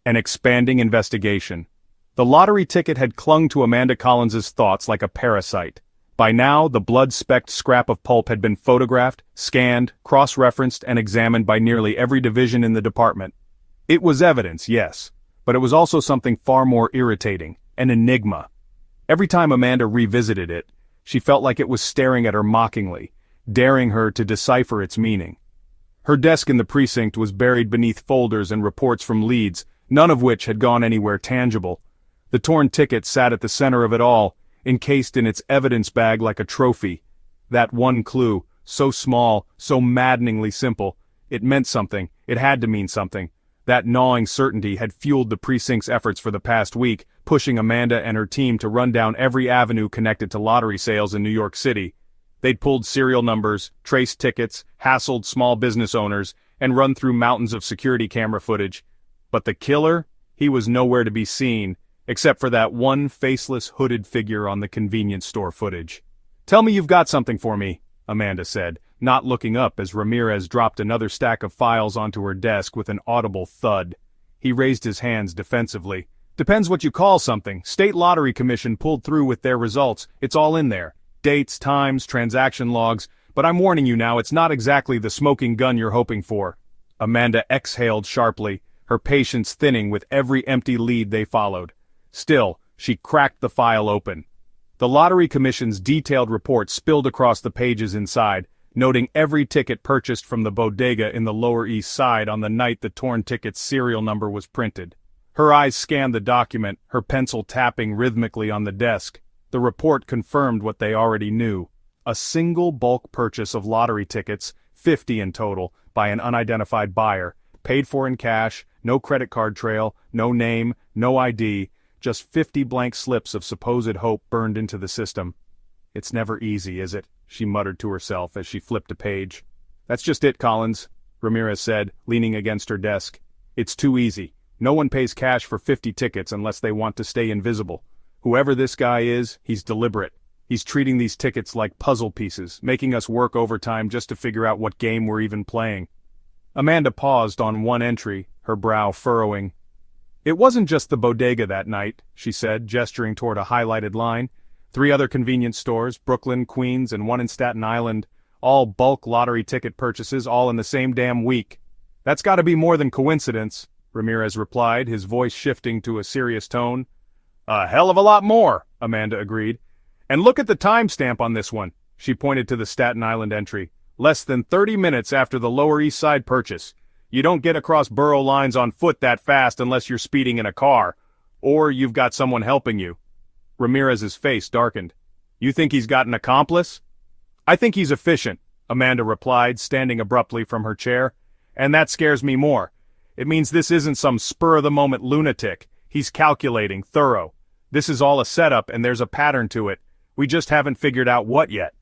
A: An expanding investigation. The lottery ticket had clung to Amanda Collins's thoughts like a parasite. By now, the blood-specked scrap of pulp had been photographed, scanned, cross-referenced, and examined by nearly every division in the department. It was evidence, yes, but it was also something far more irritating, an enigma. Every time Amanda revisited it, she felt like it was staring at her mockingly, daring her to decipher its meaning. Her desk in the precinct was buried beneath folders and reports from leads, none of which had gone anywhere tangible. The torn ticket sat at the center of it all, encased in its evidence bag like a trophy. That one clue, so small, so maddeningly simple, it meant something, it had to mean something. That gnawing certainty had fueled the precinct's efforts for the past week, pushing Amanda and her team to run down every avenue connected to lottery sales in New York City. They'd pulled serial numbers, traced tickets, hassled small business owners, and run through mountains of security camera footage. But the killer? He was nowhere to be seen, except for that one faceless hooded figure on the convenience store footage. "Tell me you've got something for me," Amanda said, not looking up as Ramirez dropped another stack of files onto her desk with an audible thud. He raised his hands defensively. "Depends what you call something. State Lottery Commission pulled through with their results. It's all in there. Dates, times, transaction logs, but I'm warning you now, it's not exactly the smoking gun you're hoping for." Amanda exhaled sharply, her patience thinning with every empty lead they followed. Still, she cracked the file open. The Lottery Commission's detailed report spilled across the pages inside, noting every ticket purchased from the bodega in the Lower East Side on the night the torn ticket's serial number was printed. Her eyes scanned the document, her pencil tapping rhythmically on the desk. The report confirmed what they already knew. A single bulk purchase of lottery tickets, 50 in total, by an unidentified buyer, paid for in cash, no credit card trail, no name, no ID, just 50 blank slips of supposed hope burned into the system. "It's never easy, is it?" she muttered to herself as she flipped a page. "That's just it, Collins," Ramirez said, leaning against her desk. "It's too easy. No one pays cash for 50 tickets unless they want to stay invisible. Whoever this guy is, he's deliberate. He's treating these tickets like puzzle pieces, making us work overtime just to figure out what game we're even playing." Amanda paused on one entry, her brow furrowing. "It wasn't just the bodega that night," she said, gesturing toward a highlighted line. 3 other convenience stores, Brooklyn, Queens, and one in Staten Island, all bulk lottery ticket purchases all in the same damn week. "That's gotta be more than coincidence," Ramirez replied, his voice shifting to a serious tone. "A hell of a lot more," Amanda agreed. "And look at the timestamp on this one," she pointed to the Staten Island entry. "Less than 30 minutes after the Lower East Side purchase. You don't get across borough lines on foot that fast unless you're speeding in a car. Or you've got someone helping you." Ramirez's face darkened. "You think he's got an accomplice?" "I think he's efficient," Amanda replied, standing abruptly from her chair. "And that scares me more. It means this isn't some spur-of-the-moment lunatic. He's calculating, thorough. This is all a setup and there's a pattern to it. We just haven't figured out what yet."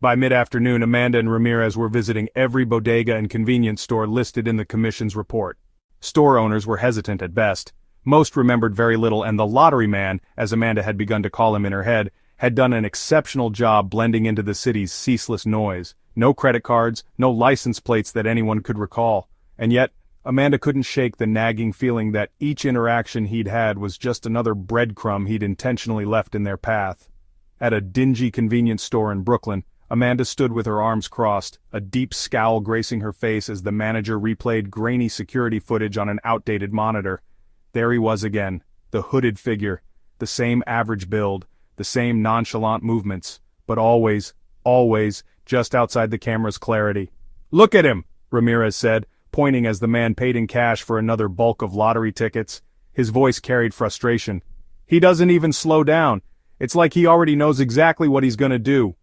A: By mid-afternoon, Amanda and Ramirez were visiting every bodega and convenience store listed in the commission's report. Store owners were hesitant at best. Most remembered very little, and the lottery man, as Amanda had begun to call him in her head, had done an exceptional job blending into the city's ceaseless noise. No credit cards, no license plates that anyone could recall. And yet, Amanda couldn't shake the nagging feeling that each interaction he'd had was just another breadcrumb he'd intentionally left in their path. At a dingy convenience store in Brooklyn, Amanda stood with her arms crossed, a deep scowl gracing her face as the manager replayed grainy security footage on an outdated monitor. There he was again, the hooded figure, the same average build, the same nonchalant movements, but always, just outside the camera's clarity. "Look at him," Ramirez said, pointing as the man paid in cash for another bulk of lottery tickets. His voice carried frustration. "He doesn't even slow down. It's like he already knows exactly what he's gonna do."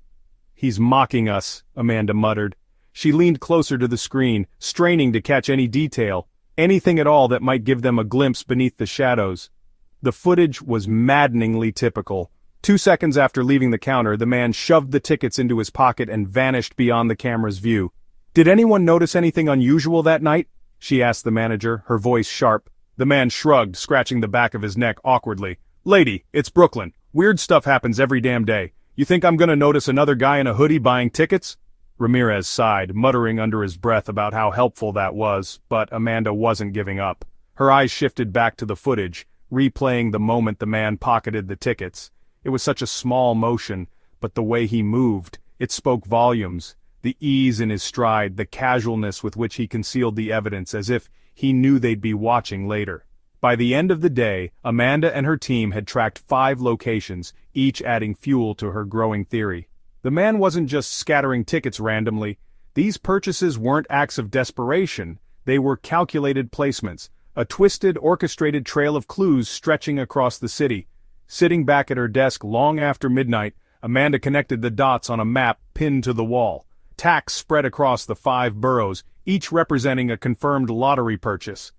A: "He's mocking us," Amanda muttered. She leaned closer to the screen, straining to catch any detail, anything at all that might give them a glimpse beneath the shadows. The footage was maddeningly typical. 2 seconds after leaving the counter, the man shoved the tickets into his pocket and vanished beyond the camera's view. "Did anyone notice anything unusual that night?" she asked the manager, her voice sharp. The man shrugged, scratching the back of his neck awkwardly. "Lady, it's Brooklyn. Weird stuff happens every damn day. You think I'm gonna notice another guy in a hoodie buying tickets?" Ramirez sighed, muttering under his breath about how helpful that was, but Amanda wasn't giving up. Her eyes shifted back to the footage, replaying the moment the man pocketed the tickets. It was such a small motion, but the way he moved, it spoke volumes. The ease in his stride, the casualness with which he concealed the evidence as if he knew they'd be watching later. By the end of the day, Amanda and her team had tracked 5 locations, each adding fuel to her growing theory. The man wasn't just scattering tickets randomly. These purchases weren't acts of desperation, they were calculated placements, a twisted, orchestrated trail of clues stretching across the city. Sitting back at her desk long after midnight, Amanda connected the dots on a map pinned to the wall. Tacks spread across the 5 boroughs, each representing a confirmed lottery purchase.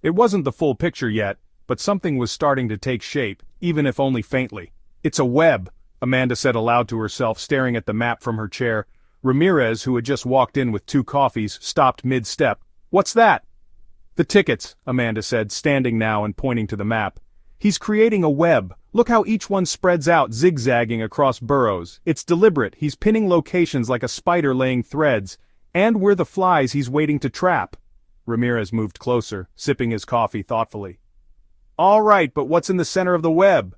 A: It wasn't the full picture yet, but something was starting to take shape, even if only faintly. "It's a web," Amanda said aloud to herself, staring at the map from her chair. Ramirez, who had just walked in with 2 coffees, stopped mid-step. "What's that?" "The tickets," Amanda said, standing now and pointing to the map. "He's creating a web. Look how each one spreads out, zigzagging across boroughs. It's deliberate. He's pinning locations like a spider laying threads. And we're the flies he's waiting to trap." Ramirez moved closer, sipping his coffee thoughtfully. "All right, but what's in the center of the web?"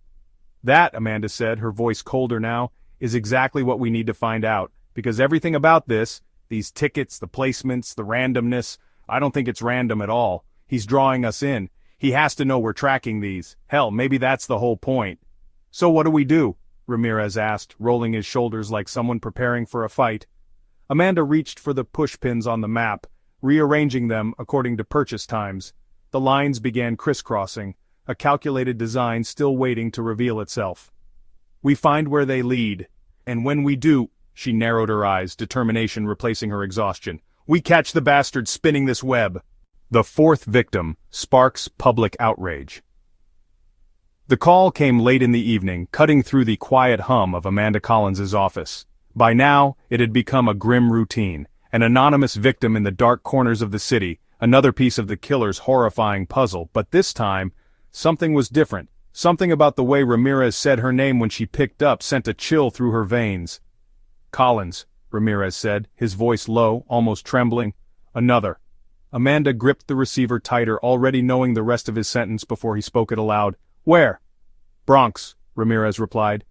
A: "That," Amanda said, her voice colder now, "is exactly what we need to find out. Because everything about this, these tickets, the placements, the randomness, I don't think it's random at all. He's drawing us in. He has to know we're tracking these. Hell, maybe that's the whole point." "So what do we do?" Ramirez asked, rolling his shoulders like someone preparing for a fight. Amanda reached for the pushpins on the map, rearranging them according to purchase times. The lines began crisscrossing, a calculated design still waiting to reveal itself. "We find where they lead. And when we do," she narrowed her eyes, determination replacing her exhaustion, "we catch the bastard spinning this web." The 4th victim sparks public outrage. The call came late in the evening, cutting through the quiet hum of Amanda Collins's office. By now, it had become a grim routine. An anonymous victim in the dark corners of the city, another piece of the killer's horrifying puzzle, but this time, something was different. Something about the way Ramirez said her name when she picked up sent a chill through her veins. "Collins," Ramirez said, his voice low, almost trembling. "Another." Amanda gripped the receiver tighter, already knowing the rest of his sentence before he spoke it aloud. "Where?" "Bronx," Ramirez replied.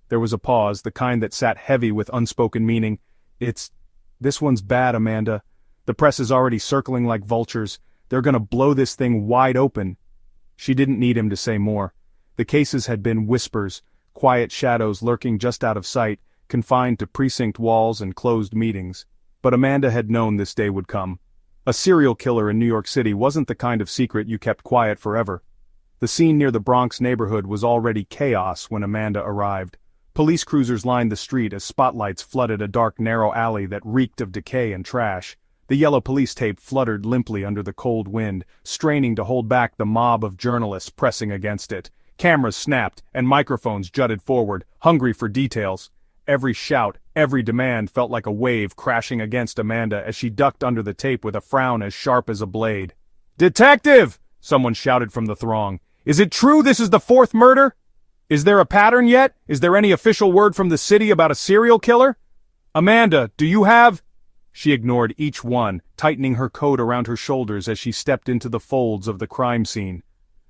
A: There was a pause, the kind that sat heavy with unspoken meaning. This one's bad, Amanda. The press is already circling like vultures. They're gonna blow this thing wide open." She didn't need him to say more. The cases had been whispers, quiet shadows lurking just out of sight, confined to precinct walls and closed meetings. But Amanda had known this day would come. A serial killer in New York City wasn't the kind of secret you kept quiet forever. The scene near the Bronx neighborhood was already chaos when Amanda arrived. Police cruisers lined the street as spotlights flooded a dark narrow alley that reeked of decay and trash. The yellow police tape fluttered limply under the cold wind, straining to hold back the mob of journalists pressing against it. Cameras snapped, and microphones jutted forward, hungry for details. Every shout, every demand felt like a wave crashing against Amanda as she ducked under the tape with a frown as sharp as a blade. "Detective!" someone shouted from the throng. "Is it true this is the 4th murder? Is there a pattern yet? Is there any official word from the city about a serial killer? Amanda, do you have—" She ignored each one, tightening her coat around her shoulders as she stepped into the folds of the crime scene.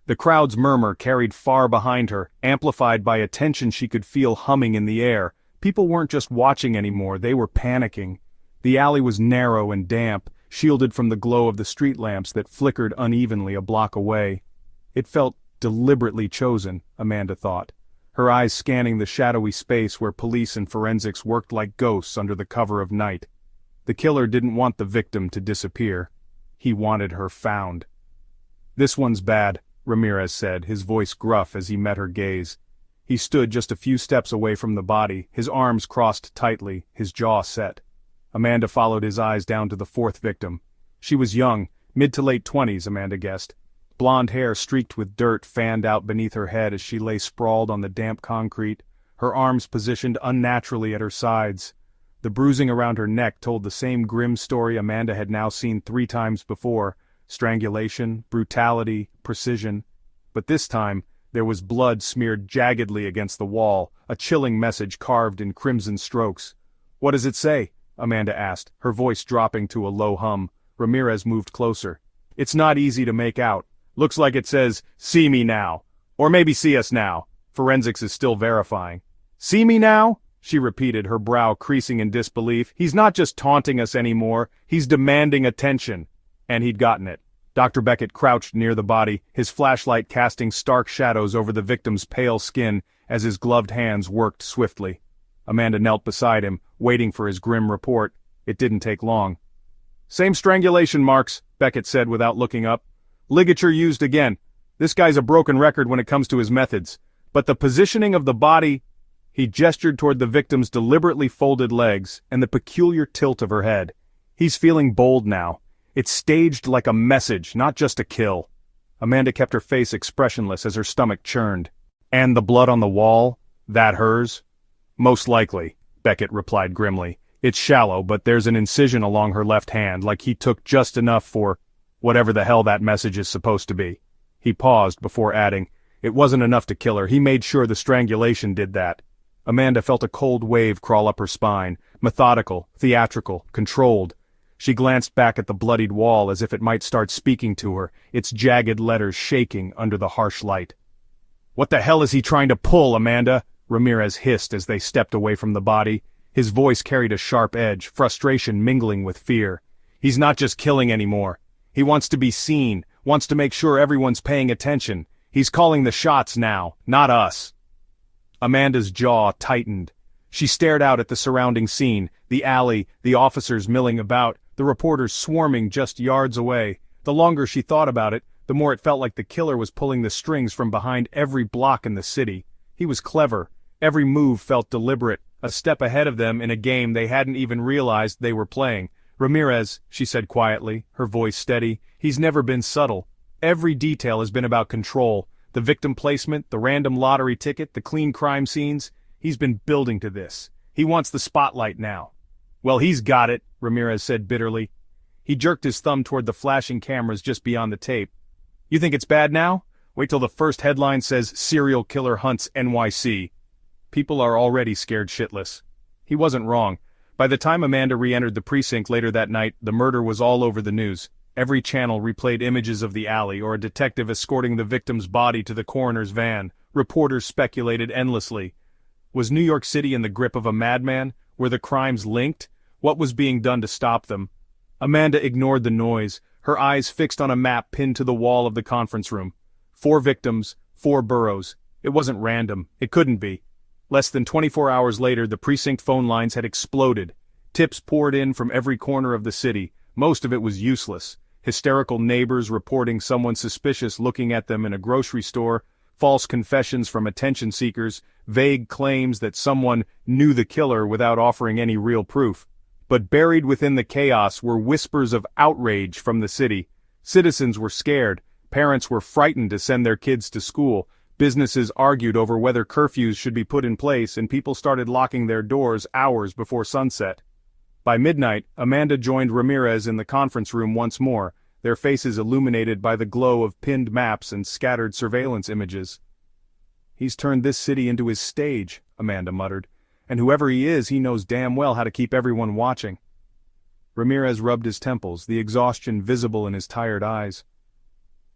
A: The crowd's murmur carried far behind her, amplified by a tension she could feel humming in the air. People weren't just watching anymore, they were panicking. The alley was narrow and damp, shielded from the glow of the street lamps that flickered unevenly a block away. It felt deliberately chosen, Amanda thought, her eyes scanning the shadowy space where police and forensics worked like ghosts under the cover of night. The killer didn't want the victim to disappear. He wanted her found. "This one's bad," Ramirez said, his voice gruff as he met her gaze. He stood just a few steps away from the body, his arms crossed tightly, his jaw set. Amanda followed his eyes down to the 4th victim. She was young, mid to late 20s, Amanda guessed. Blonde hair streaked with dirt fanned out beneath her head as she lay sprawled on the damp concrete, her arms positioned unnaturally at her sides. The bruising around her neck told the same grim story Amanda had now seen 3 times before: strangulation, brutality, precision. But this time, there was blood smeared jaggedly against the wall, a chilling message carved in crimson strokes. "What does it say?" Amanda asked, her voice dropping to a low hum. Ramirez moved closer. "It's not easy to make out. Looks like it says, "See me now." Or maybe "See us now." Forensics is still verifying. "See me now?" she repeated, her brow creasing in disbelief. "He's not just taunting us anymore, he's demanding attention." And he'd gotten it. Dr. Beckett crouched near the body, his flashlight casting stark shadows over the victim's pale skin as his gloved hands worked swiftly. Amanda knelt beside him, waiting for his grim report. It didn't take long. "Same strangulation marks," Beckett said without looking up. "Ligature used again. This guy's a broken record when it comes to his methods. But the positioning of the body—" He gestured toward the victim's deliberately folded legs and the peculiar tilt of her head. "He's feeling bold now. It's staged like a message, not just a kill." Amanda kept her face expressionless as her stomach churned. "And the blood on the wall? That hers?" "Most likely," Beckett replied grimly. "It's shallow, but there's an incision along her left hand, like he took just enough for whatever the hell that message is supposed to be." He paused before adding, "It wasn't enough to kill her. He made sure the strangulation did that." Amanda felt a cold wave crawl up her spine, methodical, theatrical, controlled. She glanced back at the bloodied wall as if it might start speaking to her, its jagged letters shaking under the harsh light. "What the hell is he trying to pull, Amanda?" Ramirez hissed as they stepped away from the body. His voice carried a sharp edge, frustration mingling with fear. "He's not just killing anymore. He wants to be seen, wants to make sure everyone's paying attention. He's calling the shots now, not us." Amanda's jaw tightened. She stared out at the surrounding scene, the alley, the officers milling about, the reporters swarming just yards away. The longer she thought about it, the more it felt like the killer was pulling the strings from behind every block in the city. He was clever. Every move felt deliberate, a step ahead of them in a game they hadn't even realized they were playing. "Ramirez," she said quietly, her voice steady, "he's never been subtle. Every detail has been about control. The victim placement, the random lottery ticket, the clean crime scenes. He's been building to this. He wants the spotlight now." "Well, he's got it," Ramirez said bitterly. He jerked his thumb toward the flashing cameras just beyond the tape. "You think it's bad now? Wait till the first headline says Serial Killer Hunts NYC. People are already scared shitless." He wasn't wrong. By the time Amanda re-entered the precinct later that night, the murder was all over the news. Every channel replayed images of the alley or a detective escorting the victim's body to the coroner's van. Reporters speculated endlessly. Was New York City in the grip of a madman? Were the crimes linked? What was being done to stop them? Amanda ignored the noise, her eyes fixed on a map pinned to the wall of the conference room. 4 victims, 4 boroughs. It wasn't random. It couldn't be. Less than 24 hours later, the precinct phone lines had exploded. Tips poured in from every corner of the city. Most of it was useless. Hysterical neighbors reporting someone suspicious looking at them in a grocery store, false confessions from attention seekers, vague claims that someone knew the killer without offering any real proof. But buried within the chaos were whispers of outrage from the city. Citizens were scared, parents were frightened to send their kids to school, businesses argued over whether curfews should be put in place, and people started locking their doors hours before sunset. By midnight, Amanda joined Ramirez in the conference room once more, their faces illuminated by the glow of pinned maps and scattered surveillance images. "He's turned this city into his stage," Amanda muttered, "and whoever he is, he knows damn well how to keep everyone watching." Ramirez rubbed his temples, the exhaustion visible in his tired eyes.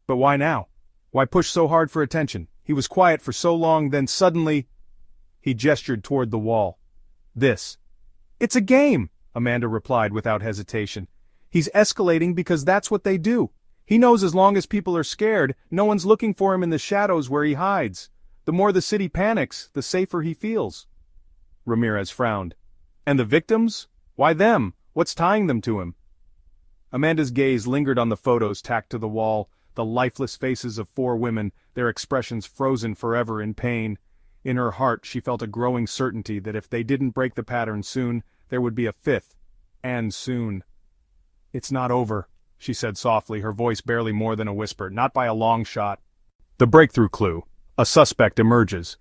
A: "But why now? Why push so hard for attention? He was quiet for so long, then suddenly—" He gestured toward the wall. "This." "It's a game," Amanda replied without hesitation. "He's escalating because that's what they do. He knows as long as people are scared, no one's looking for him in the shadows where he hides. The more the city panics, the safer he feels." Ramirez frowned. "And the victims? Why them? What's tying them to him?" Amanda's gaze lingered on the photos tacked to the wall, the lifeless faces of 4 women, their expressions frozen forever in pain. In her heart she felt a growing certainty that if they didn't break the pattern soon, there would be a 5th, and soon. "It's not over," she said softly, her voice barely more than a whisper, not by a long shot. The breakthrough clue. A suspect emerges.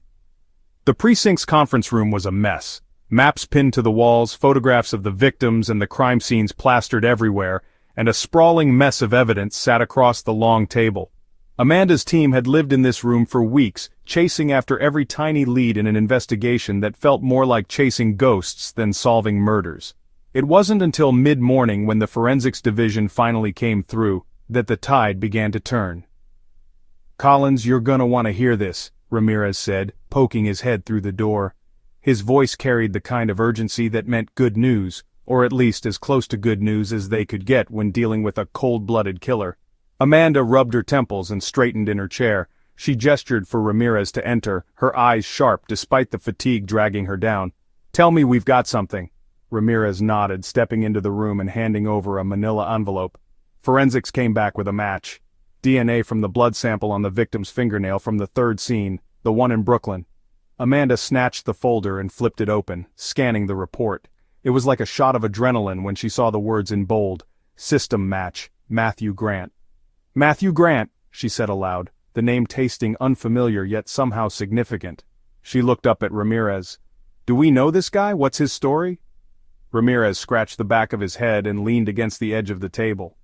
A: The precinct's conference room was a mess. Maps pinned to the walls, photographs of the victims and the crime scenes plastered everywhere, and a sprawling mess of evidence sat across the long table. Amanda's team had lived in this room for weeks, chasing after every tiny lead in an investigation that felt more like chasing ghosts than solving murders. It wasn't until mid-morning, when the forensics division finally came through, that the tide began to turn. "Collins, you're gonna want to hear this," Ramirez said, poking his head through the door. His voice carried the kind of urgency that meant good news, or at least as close to good news as they could get when dealing with a cold-blooded killer. Amanda rubbed her temples and straightened in her chair. She gestured for Ramirez to enter, her eyes sharp despite the fatigue dragging her down. "Tell me we've got something." Ramirez nodded, stepping into the room and handing over a manila envelope. Forensics came back with a match. DNA from the blood sample on the victim's fingernail from the third scene, the one in Brooklyn. Amanda snatched the folder and flipped it open, scanning the report. It was like a shot of adrenaline when she saw the words in bold. System match, Matthew Grant. "Matthew Grant," she said aloud, the name tasting unfamiliar yet somehow significant. She looked up at Ramirez. "Do we know this guy? What's his story?" Ramirez scratched the back of his head and leaned against the edge of the table.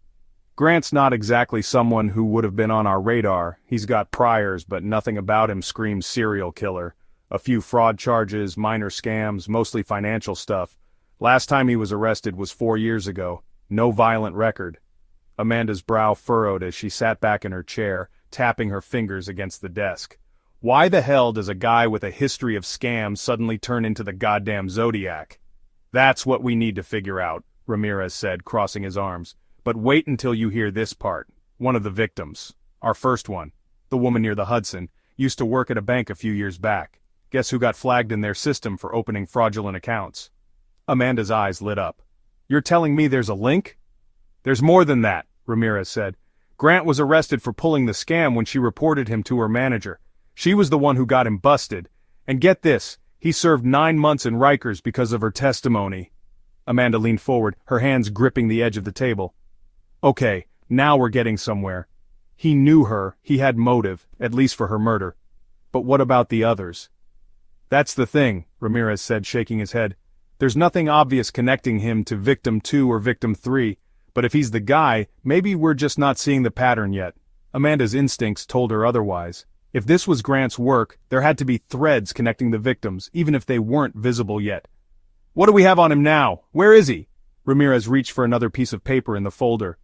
A: "Grant's not exactly someone who would have been on our radar. He's got priors, but nothing about him screams serial killer. A few fraud charges, minor scams, mostly financial stuff. Last time he was arrested was 4 years ago. No violent record." Amanda's brow furrowed as she sat back in her chair, tapping her fingers against the desk. Why the hell does a guy with a history of scams suddenly turn into the goddamn Zodiac? "That's what we need to figure out," Ramirez said, crossing his arms. "But wait until you hear this part. One of the victims. Our first one. The woman near the Hudson. Used to work at a bank a few years back. Guess who got flagged in their system for opening fraudulent accounts?" Amanda's eyes lit up. "You're telling me there's a link?" "There's more than that," Ramirez said. "Grant was arrested for pulling the scam when she reported him to her manager. She was the one who got him busted. And get this, he served 9 months in Rikers because of her testimony." Amanda leaned forward, her hands gripping the edge of the table. "Okay, now we're getting somewhere. He knew her, he had motive, at least for her murder. But what about the others?" "That's the thing," Ramirez said, shaking his head. "There's nothing obvious connecting him to victim 2 or victim 3, but if he's the guy, maybe we're just not seeing the pattern yet." Amanda's instincts told her otherwise. If this was Grant's work, there had to be threads connecting the victims, even if they weren't visible yet. "What do we have on him now? Where is he?" Ramirez reached for another piece of paper in the folder.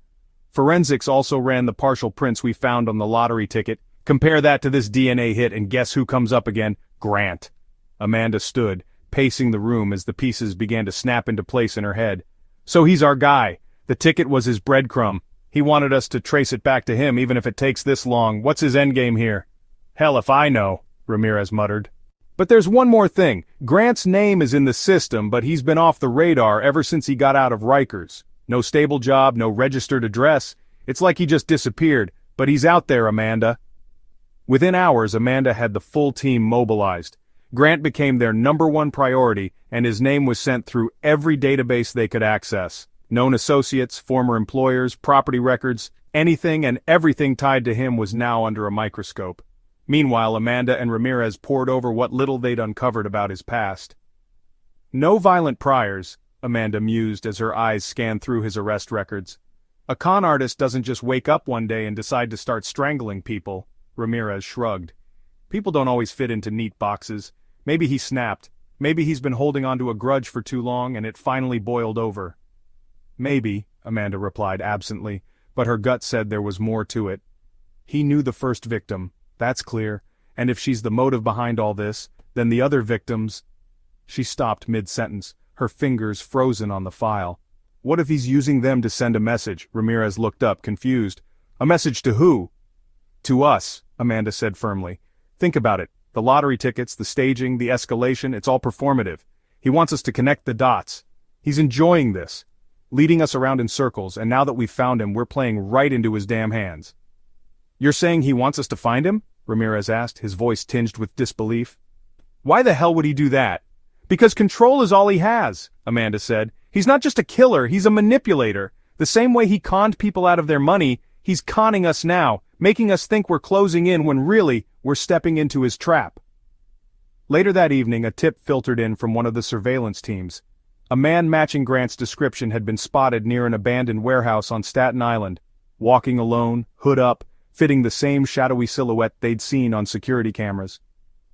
A: "Forensics also ran the partial prints we found on the lottery ticket. Compare that to this DNA hit and guess who comes up again? Grant." Amanda stood, pacing the room as the pieces began to snap into place in her head. "So he's our guy. The ticket was his breadcrumb. He wanted us to trace it back to him even if it takes this long. What's his endgame here?" "Hell if I know," Ramirez muttered. "But there's one more thing. Grant's name is in the system, but he's been off the radar ever since he got out of Rikers. No stable job, no registered address. It's like he just disappeared, but he's out there, Amanda." Within hours, Amanda had the full team mobilized. Grant became their #1 priority, and his name was sent through every database they could access. Known associates, former employers, property records, anything and everything tied to him was now under a microscope. Meanwhile, Amanda and Ramirez pored over what little they'd uncovered about his past. "No violent priors," Amanda mused as her eyes scanned through his arrest records. "A con artist doesn't just wake up one day and decide to start strangling people," Ramirez shrugged. "People don't always fit into neat boxes. Maybe he snapped. Maybe he's been holding onto a grudge for too long and it finally boiled over." "Maybe," Amanda replied absently, but her gut said there was more to it. "He knew the first victim. That's clear, and if she's the motive behind all this, then the other victims—" She stopped mid-sentence, her fingers frozen on the file. "What if he's using them to send a message?" Ramirez looked up, confused. "A message to who?" "To us," Amanda said firmly. "Think about it. The lottery tickets, the staging, the escalation, it's all performative. He wants us to connect the dots. He's enjoying this, leading us around in circles, and now that we've found him, we're playing right into his damn hands." "You're saying he wants us to find him?" Ramirez asked, his voice tinged with disbelief. "Why the hell would he do that?" "Because control is all he has," Amanda said. "He's not just a killer, he's a manipulator. The same way he conned people out of their money, he's conning us now, making us think we're closing in when really, we're stepping into his trap." Later that evening, a tip filtered in from one of the surveillance teams. A man matching Grant's description had been spotted near an abandoned warehouse on Staten Island, walking alone, hood up, fitting the same shadowy silhouette they'd seen on security cameras.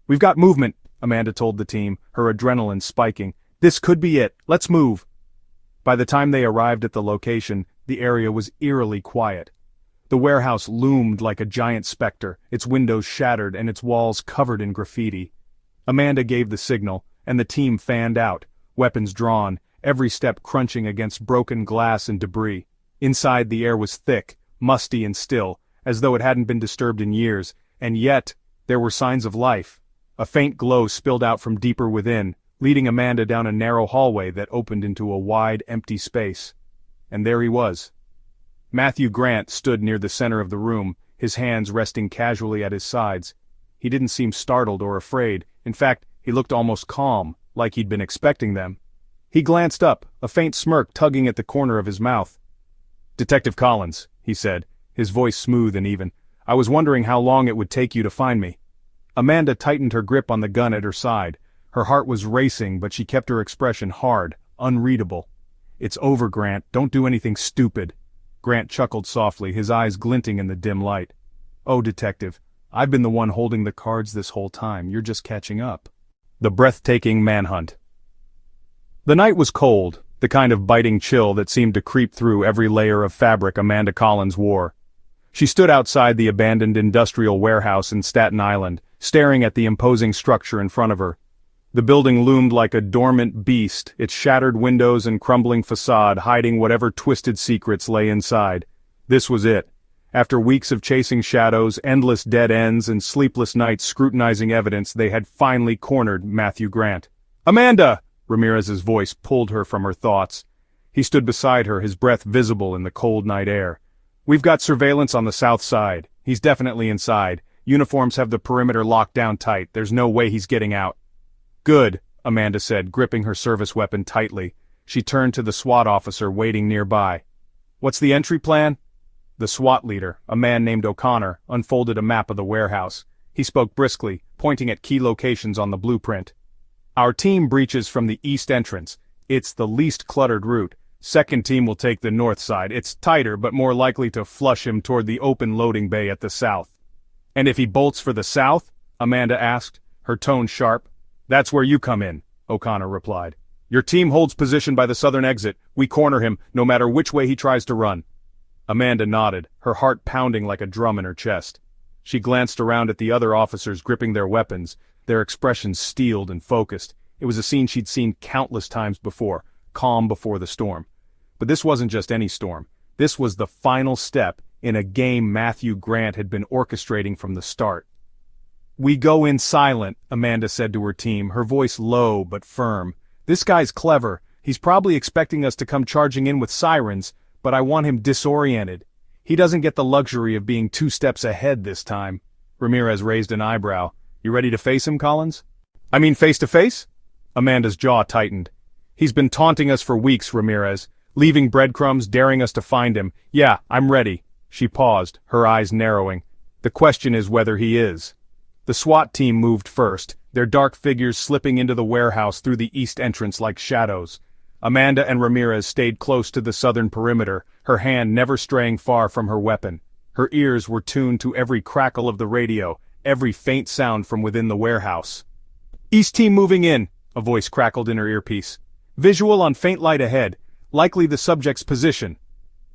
A: "We've got movement," Amanda told the team, her adrenaline spiking. "This could be it. Let's move." By the time they arrived at the location, the area was eerily quiet. The warehouse loomed like a giant specter, its windows shattered and its walls covered in graffiti. Amanda gave the signal, and the team fanned out, weapons drawn, every step crunching against broken glass and debris. Inside the air was thick, musty and still, as though it hadn't been disturbed in years, and yet, there were signs of life. A faint glow spilled out from deeper within, leading Amanda down a narrow hallway that opened into a wide, empty space. And there he was. Matthew Grant stood near the center of the room, his hands resting casually at his sides. He didn't seem startled or afraid. In fact, he looked almost calm, like he'd been expecting them. He glanced up, a faint smirk tugging at the corner of his mouth. "Detective Collins," he said, his voice smooth and even. "I was wondering how long it would take you to find me." Amanda tightened her grip on the gun at her side. Her heart was racing, but she kept her expression hard, unreadable. "It's over, Grant. Don't do anything stupid." Grant chuckled softly, his eyes glinting in the dim light. "Oh, Detective, I've been the one holding the cards this whole time. You're just catching up." The breathtaking manhunt. The night was cold, the kind of biting chill that seemed to creep through every layer of fabric Amanda Collins wore. She stood outside the abandoned industrial warehouse in Staten Island, staring at the imposing structure in front of her. The building loomed like a dormant beast, its shattered windows and crumbling facade hiding whatever twisted secrets lay inside. This was it. After weeks of chasing shadows, endless dead ends, and sleepless nights scrutinizing evidence, they had finally cornered Matthew Grant. "Amanda!" Ramirez's voice pulled her from her thoughts. He stood beside her, his breath visible in the cold night air. "We've got surveillance on the south side. He's definitely inside. Uniforms have the perimeter locked down tight. There's no way he's getting out." "Good," Amanda said, gripping her service weapon tightly. She turned to the SWAT officer waiting nearby. "What's the entry plan?" The SWAT leader, a man named O'Connor, unfolded a map of the warehouse. He spoke briskly, pointing at key locations on the blueprint. "Our team breaches from the east entrance. It's the least cluttered route. Second team will take the north side. It's tighter but more likely to flush him toward the open loading bay at the south." "And if he bolts for the south?" Amanda asked, her tone sharp. "That's where you come in," O'Connor replied. "Your team holds position by the southern exit. We corner him, no matter which way he tries to run." Amanda nodded, her heart pounding like a drum in her chest. She glanced around at the other officers gripping their weapons, their expressions steeled and focused. It was a scene she'd seen countless times before, calm before the storm. But this wasn't just any storm. This was the final step in a game Matthew Grant had been orchestrating from the start. "We go in silent," Amanda said to her team, her voice low but firm. "This guy's clever. He's probably expecting us to come charging in with sirens, but I want him disoriented. He doesn't get the luxury of being 2 steps ahead this time." Ramirez raised an eyebrow. "You ready to face him, Collins?" "I mean face to face?" Amanda's jaw tightened. "He's been taunting us for weeks, Ramirez. Leaving breadcrumbs, daring us to find him. Yeah, I'm ready." She paused, her eyes narrowing. "The question is whether he is." The SWAT team moved first, their dark figures slipping into the warehouse through the east entrance like shadows. Amanda and Ramirez stayed close to the southern perimeter, her hand never straying far from her weapon. Her ears were tuned to every crackle of the radio, every faint sound from within the warehouse. "East team moving in," a voice crackled in her earpiece. "Visual on faint light ahead, likely the subject's position."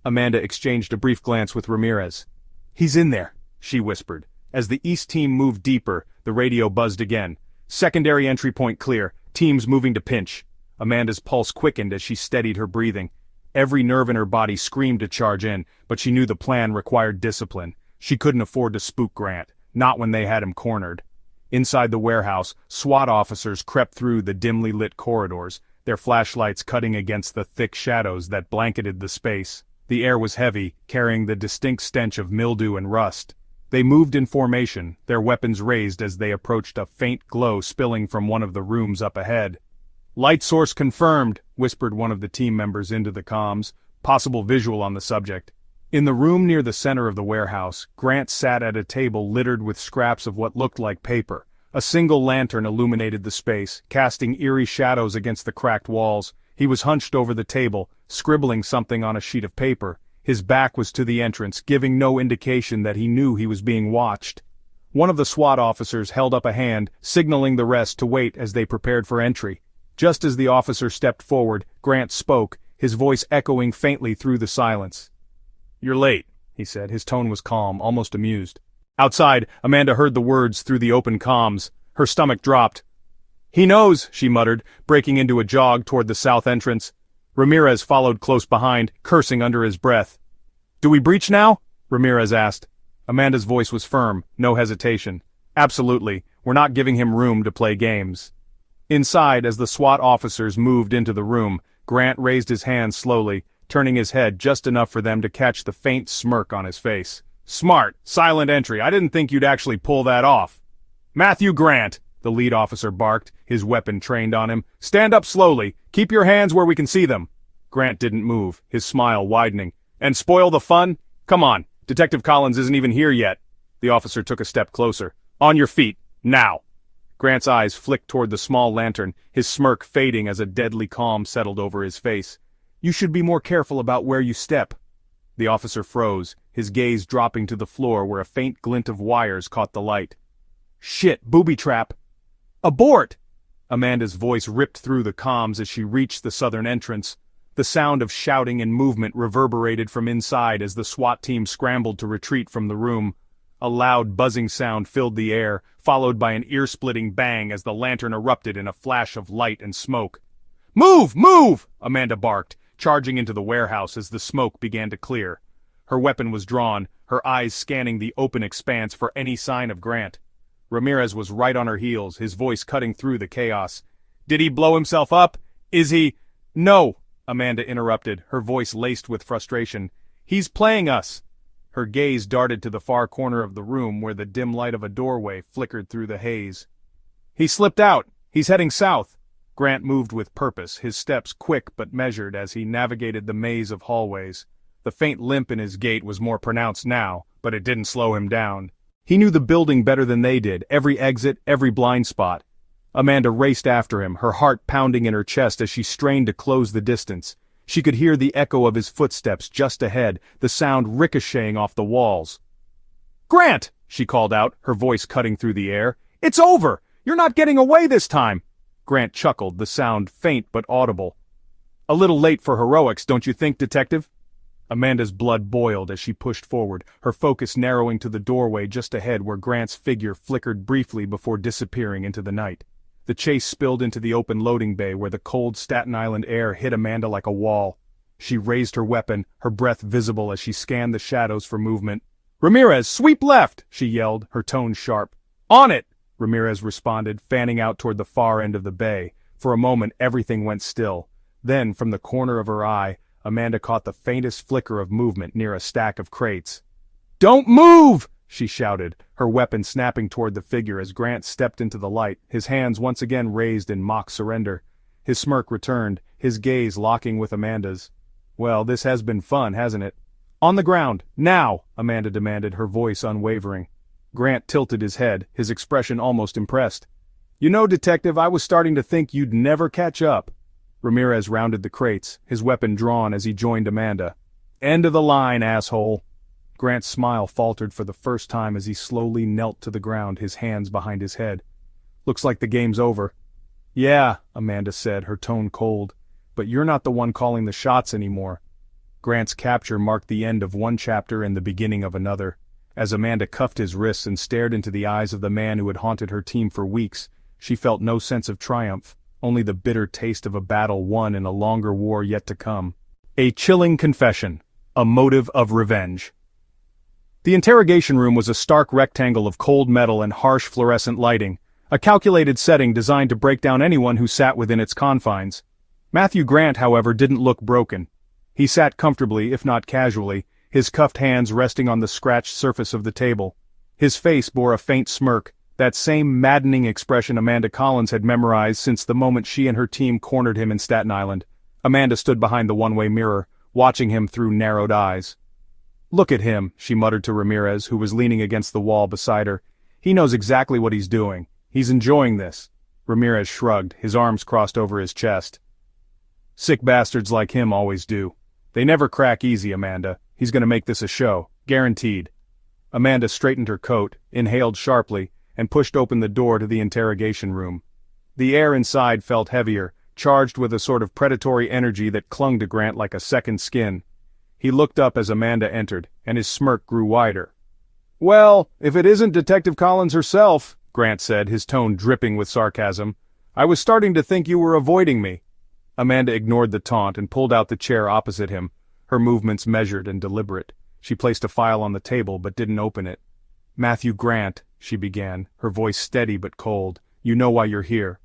A: Amanda exchanged a brief glance with Ramirez. "He's in there," she whispered. As the east team moved deeper, the radio buzzed again. "Secondary entry point clear, teams moving to pinch." Amanda's pulse quickened as she steadied her breathing. Every nerve in her body screamed to charge in, but she knew the plan required discipline. She couldn't afford to spook Grant, not when they had him cornered. Inside the warehouse, SWAT officers crept through the dimly lit corridors, their flashlights cutting against the thick shadows that blanketed the space. The air was heavy, carrying the distinct stench of mildew and rust. They moved in formation, their weapons raised as they approached a faint glow spilling from one of the rooms up ahead. "Light source confirmed," whispered one of the team members into the comms. "Possible visual on the subject." In the room near the center of the warehouse, Grant sat at a table littered with scraps of what looked like paper. A single lantern illuminated the space, casting eerie shadows against the cracked walls. He was hunched over the table, scribbling something on a sheet of paper. His back was to the entrance, giving no indication that he knew he was being watched. One of the SWAT officers held up a hand, signaling the rest to wait as they prepared for entry. Just as the officer stepped forward, Grant spoke, his voice echoing faintly through the silence. "You're late," he said. His tone was calm, almost amused. Outside, Amanda heard the words through the open comms. Her stomach dropped. "He knows," she muttered, breaking into a jog toward the south entrance. Ramirez followed close behind, cursing under his breath. "Do we breach now?" Ramirez asked. Amanda's voice was firm, no hesitation. "Absolutely, we're not giving him room to play games." Inside, as the SWAT officers moved into the room, Grant raised his hand slowly, turning his head just enough for them to catch the faint smirk on his face. "Smart, silent entry. I didn't think you'd actually pull that off." "Matthew Grant," the lead officer barked, his weapon trained on him. "Stand up slowly. Keep your hands where we can see them." Grant didn't move, his smile widening. "And spoil the fun? Come on, Detective Collins isn't even here yet." The officer took a step closer. "On your feet, now." Grant's eyes flicked toward the small lantern, his smirk fading as a deadly calm settled over his face. "You should be more careful about where you step." The officer froze, his gaze dropping to the floor where a faint glint of wires caught the light. "Shit, booby trap!" "Abort!" Amanda's voice ripped through the comms as she reached the southern entrance. The sound of shouting and movement reverberated from inside as the SWAT team scrambled to retreat from the room. A loud buzzing sound filled the air, followed by an ear-splitting bang as the lantern erupted in a flash of light and smoke. "Move! Move!" Amanda barked, charging into the warehouse as the smoke began to clear. Her weapon was drawn, her eyes scanning the open expanse for any sign of Grant. Ramirez was right on her heels, his voice cutting through the chaos. "Did he blow himself up? Is he—" "No," Amanda interrupted, her voice laced with frustration. "He's playing us." Her gaze darted to the far corner of the room where the dim light of a doorway flickered through the haze. "He slipped out. He's heading south." Grant moved with purpose, his steps quick but measured as he navigated the maze of hallways. The faint limp in his gait was more pronounced now, but it didn't slow him down. He knew the building better than they did, every exit, every blind spot. Amanda raced after him, her heart pounding in her chest as she strained to close the distance. She could hear the echo of his footsteps just ahead, the sound ricocheting off the walls. "Grant!" she called out, her voice cutting through the air. "It's over! You're not getting away this time!" Grant chuckled, the sound faint but audible. "A little late for heroics, don't you think, Detective?" Amanda's blood boiled as she pushed forward, her focus narrowing to the doorway just ahead where Grant's figure flickered briefly before disappearing into the night. The chase spilled into the open loading bay where the cold Staten Island air hit Amanda like a wall. She raised her weapon, her breath visible as she scanned the shadows for movement. "Ramirez, sweep left!" she yelled, her tone sharp. "On it!" Ramirez responded, fanning out toward the far end of the bay. For a moment everything went still. Then, from the corner of her eye, Amanda caught the faintest flicker of movement near a stack of crates. "Don't move!" she shouted, her weapon snapping toward the figure as Grant stepped into the light, his hands once again raised in mock surrender. His smirk returned, his gaze locking with Amanda's. "Well, this has been fun, hasn't it?" "On the ground, now!" Amanda demanded, her voice unwavering. Grant tilted his head, his expression almost impressed. "You know, Detective, I was starting to think you'd never catch up." Ramirez rounded the crates, his weapon drawn as he joined Amanda. "End of the line, asshole." Grant's smile faltered for the first time as he slowly knelt to the ground, his hands behind his head. "Looks like the game's over." "Yeah," Amanda said, her tone cold. "But you're not the one calling the shots anymore." Grant's capture marked the end of one chapter and the beginning of another. As Amanda cuffed his wrists and stared into the eyes of the man who had haunted her team for weeks, she felt no sense of triumph, only the bitter taste of a battle won in a longer war yet to come. A chilling confession. A motive of revenge. The interrogation room was a stark rectangle of cold metal and harsh fluorescent lighting, a calculated setting designed to break down anyone who sat within its confines. Matthew Grant, however, didn't look broken. He sat comfortably, if not casually, his cuffed hands resting on the scratched surface of the table. His face bore a faint smirk, that same maddening expression Amanda Collins had memorized since the moment she and her team cornered him in Staten Island. Amanda stood behind the one-way mirror, watching him through narrowed eyes. "Look at him," she muttered to Ramirez, who was leaning against the wall beside her. "He knows exactly what he's doing. He's enjoying this." Ramirez shrugged, his arms crossed over his chest. "Sick bastards like him always do. They never crack easy, Amanda. He's gonna make this a show. Guaranteed." Amanda straightened her coat, inhaled sharply, and pushed open the door to the interrogation room. The air inside felt heavier, charged with a sort of predatory energy that clung to Grant like a second skin. He looked up as Amanda entered, and his smirk grew wider. "Well, if it isn't Detective Collins herself," Grant said, his tone dripping with sarcasm. "I was starting to think you were avoiding me." Amanda ignored the taunt and pulled out the chair opposite him, her movements measured and deliberate. She placed a file on the table but didn't open it. "Matthew Grant," she began, her voice steady but cold, "you know why you're here."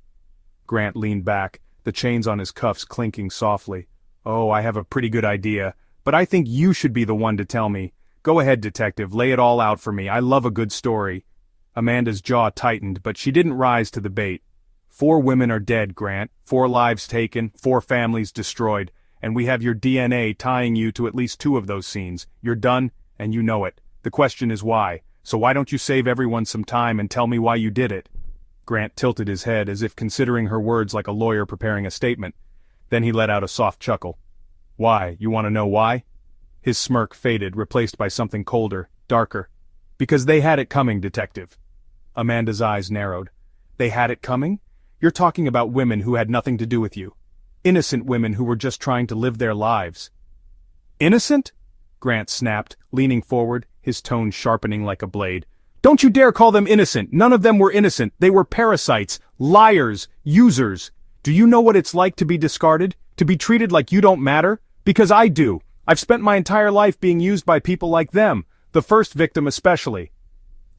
A: Grant leaned back, the chains on his cuffs clinking softly. "Oh, I have a pretty good idea, but I think you should be the one to tell me. Go ahead, detective, lay it all out for me. I love a good story." Amanda's jaw tightened, but she didn't rise to the bait. 4 women are dead, Grant, 4 lives taken, 4 families destroyed, and we have your DNA tying you to at least 2 of those scenes. You're done, and you know it. The question is why, so why don't you save everyone some time and tell me why you did it? Grant tilted his head as if considering her words like a lawyer preparing a statement. Then he let out a soft chuckle. "Why, you want to know why?" His smirk faded, replaced by something colder, darker. "Because they had it coming, detective." Amanda's eyes narrowed. "They had it coming? You're talking about women who had nothing to do with you. Innocent women who were just trying to live their lives." "Innocent?" Grant snapped, leaning forward, his tone sharpening like a blade. "Don't you dare call them innocent! None of them were innocent! They were parasites, liars, users! Do you know what it's like to be discarded? To be treated like you don't matter? Because I do! I've spent my entire life being used by people like them, the first victim especially."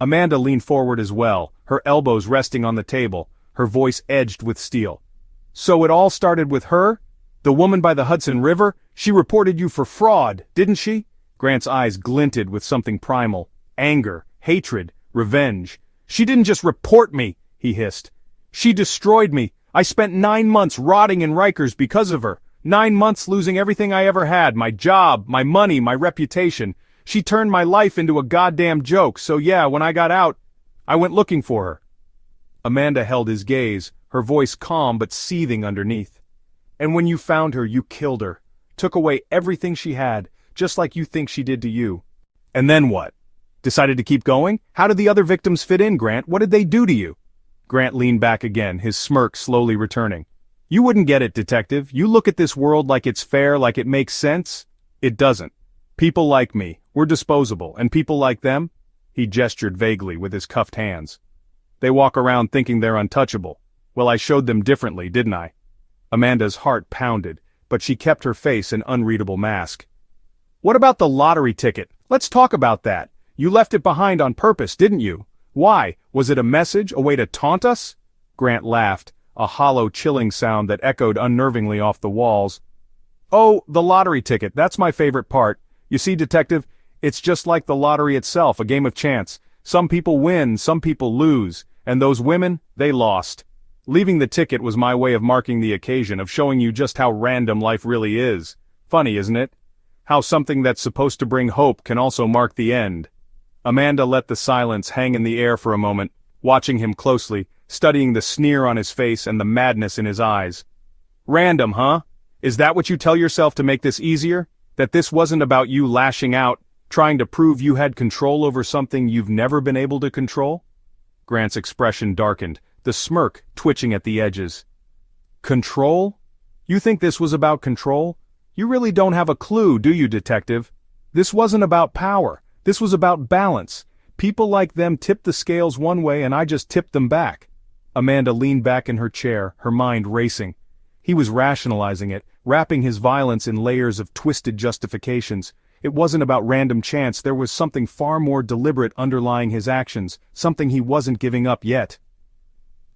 A: Amanda leaned forward as well, her elbows resting on the table, her voice edged with steel. "So it all started with her? The woman by the Hudson River? She reported you for fraud, didn't she?" Grant's eyes glinted with something primal. Anger, hatred, revenge. "She didn't just report me," he hissed. "She destroyed me. I spent 9 months rotting in Rikers because of her. 9 months losing everything I ever had, my job, my money, my reputation. She turned my life into a goddamn joke, so yeah, when I got out, I went looking for her." Amanda held his gaze, her voice calm but seething underneath. "And when you found her, you killed her. Took away everything she had, just like you think she did to you. And then what? Decided to keep going? How did the other victims fit in, Grant? What did they do to you?" Grant leaned back again, his smirk slowly returning. "You wouldn't get it, detective. You look at this world like it's fair, like it makes sense. It doesn't. People like me, we're disposable, and people like them?" He gestured vaguely with his cuffed hands. "They walk around thinking they're untouchable. Well, I showed them differently, didn't I?" Amanda's heart pounded, but she kept her face an unreadable mask. "What about the lottery ticket? Let's talk about that. You left it behind on purpose, didn't you? Why? Was it a message, a way to taunt us?" Grant laughed, a hollow, chilling sound that echoed unnervingly off the walls. "Oh, the lottery ticket, that's my favorite part. You see, detective, it's just like the lottery itself, a game of chance. Some people win, some people lose, and those women, they lost. Leaving the ticket was my way of marking the occasion, of showing you just how random life really is. Funny, isn't it? How something that's supposed to bring hope can also mark the end." Amanda let the silence hang in the air for a moment, watching him closely, studying the sneer on his face and the madness in his eyes. "Random, huh? Is that what you tell yourself to make this easier? That this wasn't about you lashing out, trying to prove you had control over something you've never been able to control?" Grant's expression darkened, the smirk twitching at the edges. "Control? You think this was about control? You really don't have a clue, do you, detective? This wasn't about power. This was about balance. People like them tipped the scales one way and I just tipped them back." Amanda leaned back in her chair, her mind racing. He was rationalizing it, wrapping his violence in layers of twisted justifications. It wasn't about random chance, there was something far more deliberate underlying his actions, something he wasn't giving up yet.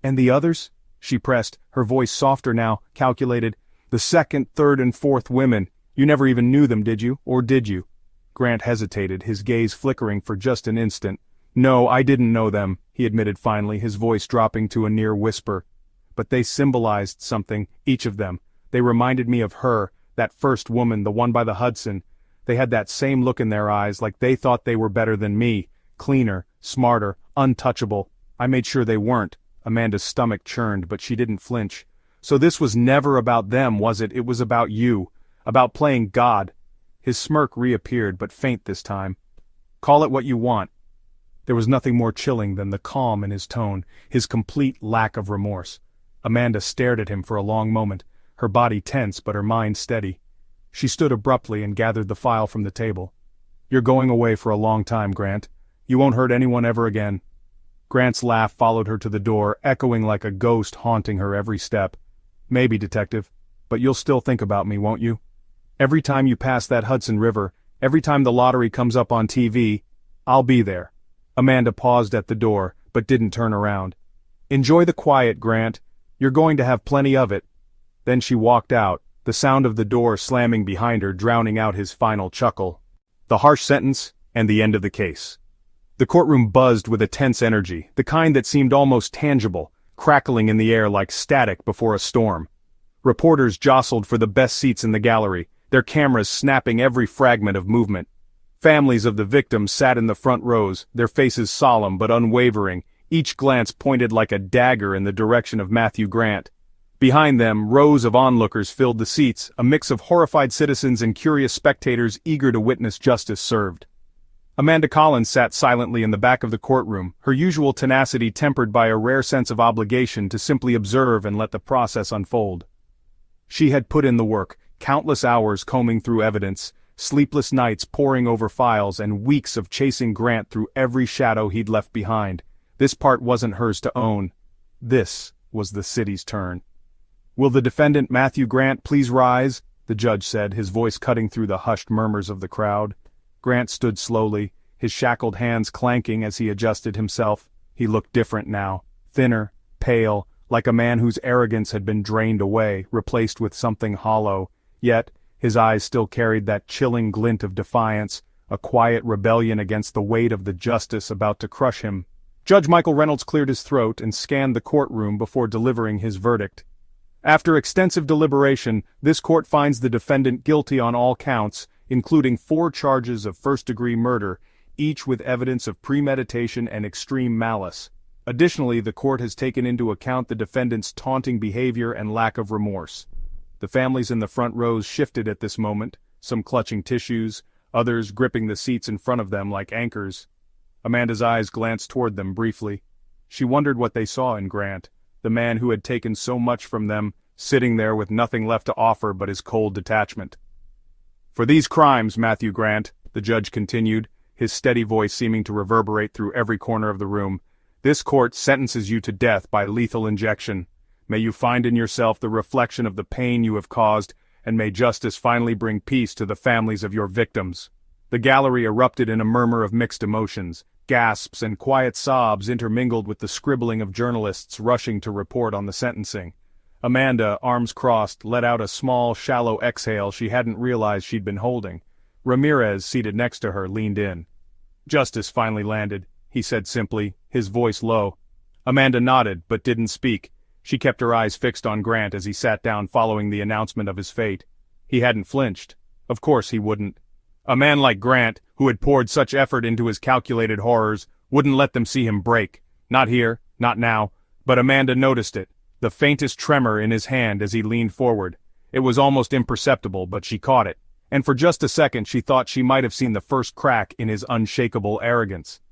A: "And the others?" she pressed, her voice softer now, calculated. "The second, third, and fourth women. You never even knew them, did you? Or did you?" Grant hesitated, his gaze flickering for just an instant. "No, I didn't know them," he admitted finally, his voice dropping to a near whisper. "But they symbolized something, each of them. They reminded me of her, that first woman, the one by the Hudson. They had that same look in their eyes, like they thought they were better than me, cleaner, smarter, untouchable. I made sure they weren't." Amanda's stomach churned, but she didn't flinch. "So this was never about them, was it? It was about you. About playing God." His smirk reappeared, but faint this time. "Call it what you want." There was nothing more chilling than the calm in his tone, his complete lack of remorse. Amanda stared at him for a long moment, her body tense but her mind steady. She stood abruptly and gathered the file from the table. "You're going away for a long time, Grant. You won't hurt anyone ever again." Grant's laugh followed her to the door, echoing like a ghost haunting her every step. "Maybe, Detective, but you'll still think about me, won't you? Every time you pass that Hudson River, every time the lottery comes up on TV, I'll be there." Amanda paused at the door, but didn't turn around. "Enjoy the quiet, Grant. You're going to have plenty of it." Then she walked out, the sound of the door slamming behind her drowning out his final chuckle. The harsh sentence, and the end of the case. The courtroom buzzed with a tense energy, the kind that seemed almost tangible, crackling in the air like static before a storm. Reporters jostled for the best seats in the gallery, their cameras snapping every fragment of movement. Families of the victims sat in the front rows, their faces solemn but unwavering, each glance pointed like a dagger in the direction of Matthew Grant. Behind them, rows of onlookers filled the seats, a mix of horrified citizens and curious spectators eager to witness justice served. Amanda Collins sat silently in the back of the courtroom, her usual tenacity tempered by a rare sense of obligation to simply observe and let the process unfold. She had put in the work, countless hours combing through evidence, sleepless nights poring over files, and weeks of chasing Grant through every shadow he'd left behind. This part wasn't hers to own. This was the city's turn. "Will the defendant Matthew Grant please rise?" the judge said, his voice cutting through the hushed murmurs of the crowd. Grant stood slowly, his shackled hands clanking as he adjusted himself. He looked different now, thinner, pale, like a man whose arrogance had been drained away, replaced with something hollow. Yet, his eyes still carried that chilling glint of defiance, a quiet rebellion against the weight of the justice about to crush him. Judge Michael Reynolds cleared his throat and scanned the courtroom before delivering his verdict. After extensive deliberation, this court finds the defendant guilty on all counts, including 4 charges of first-degree murder, each with evidence of premeditation and extreme malice. Additionally, the court has taken into account the defendant's taunting behavior and lack of remorse. The families in the front rows shifted at this moment, some clutching tissues, others gripping the seats in front of them like anchors. Amanda's eyes glanced toward them briefly. She wondered what they saw in Grant, the man who had taken so much from them, sitting there with nothing left to offer but his cold detachment. "For these crimes, Matthew Grant," the judge continued, his steady voice seeming to reverberate through every corner of the room, "this court sentences you to death by lethal injection. May you find in yourself the reflection of the pain you have caused, and may justice finally bring peace to the families of your victims." The gallery erupted in a murmur of mixed emotions. Gasps and quiet sobs intermingled with the scribbling of journalists rushing to report on the sentencing. Amanda, arms crossed, let out a small, shallow exhale she hadn't realized she'd been holding. Ramirez, seated next to her, leaned in. "Justice finally landed," he said simply, his voice low. Amanda nodded, but didn't speak. She kept her eyes fixed on Grant as he sat down following the announcement of his fate. He hadn't flinched. Of course he wouldn't. A man like Grant, who had poured such effort into his calculated horrors, wouldn't let them see him break. Not here, not now. But Amanda noticed it, the faintest tremor in his hand as he leaned forward. It was almost imperceptible, but she caught it. And for just a second she thought she might have seen the first crack in his unshakable arrogance.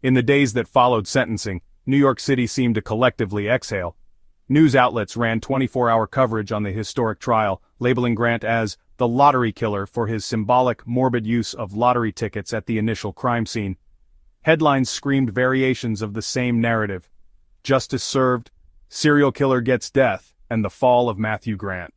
A: In the days that followed sentencing, New York City seemed to collectively exhale. News outlets ran 24-hour coverage on the historic trial, labeling Grant as the lottery killer for his symbolic, morbid use of lottery tickets at the initial crime scene. Headlines screamed variations of the same narrative. Justice served, serial killer gets death, and the fall of Matthew Grant.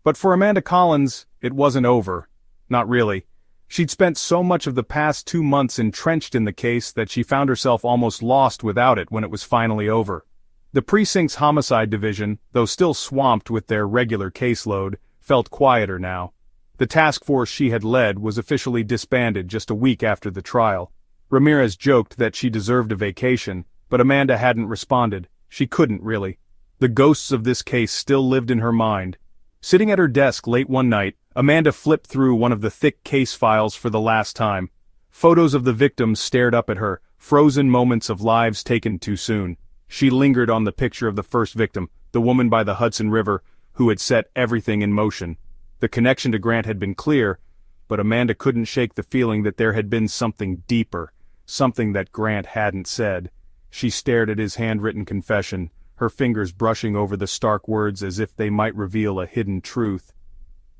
A: But for Amanda Collins, it wasn't over. Not really. She'd spent so much of the past 2 months entrenched in the case that she found herself almost lost without it when it was finally over. The precinct's homicide division, though still swamped with their regular caseload, felt quieter now. The task force she had led was officially disbanded just a week after the trial. Ramirez joked that she deserved a vacation, but Amanda hadn't responded. She couldn't really. The ghosts of this case still lived in her mind. Sitting at her desk late one night, Amanda flipped through one of the thick case files for the last time. Photos of the victims stared up at her, frozen moments of lives taken too soon. She lingered on the picture of the first victim, the woman by the Hudson River, who had set everything in motion. The connection to Grant had been clear, but Amanda couldn't shake the feeling that there had been something deeper, something that Grant hadn't said. She stared at his handwritten confession, her fingers brushing over the stark words as if they might reveal a hidden truth.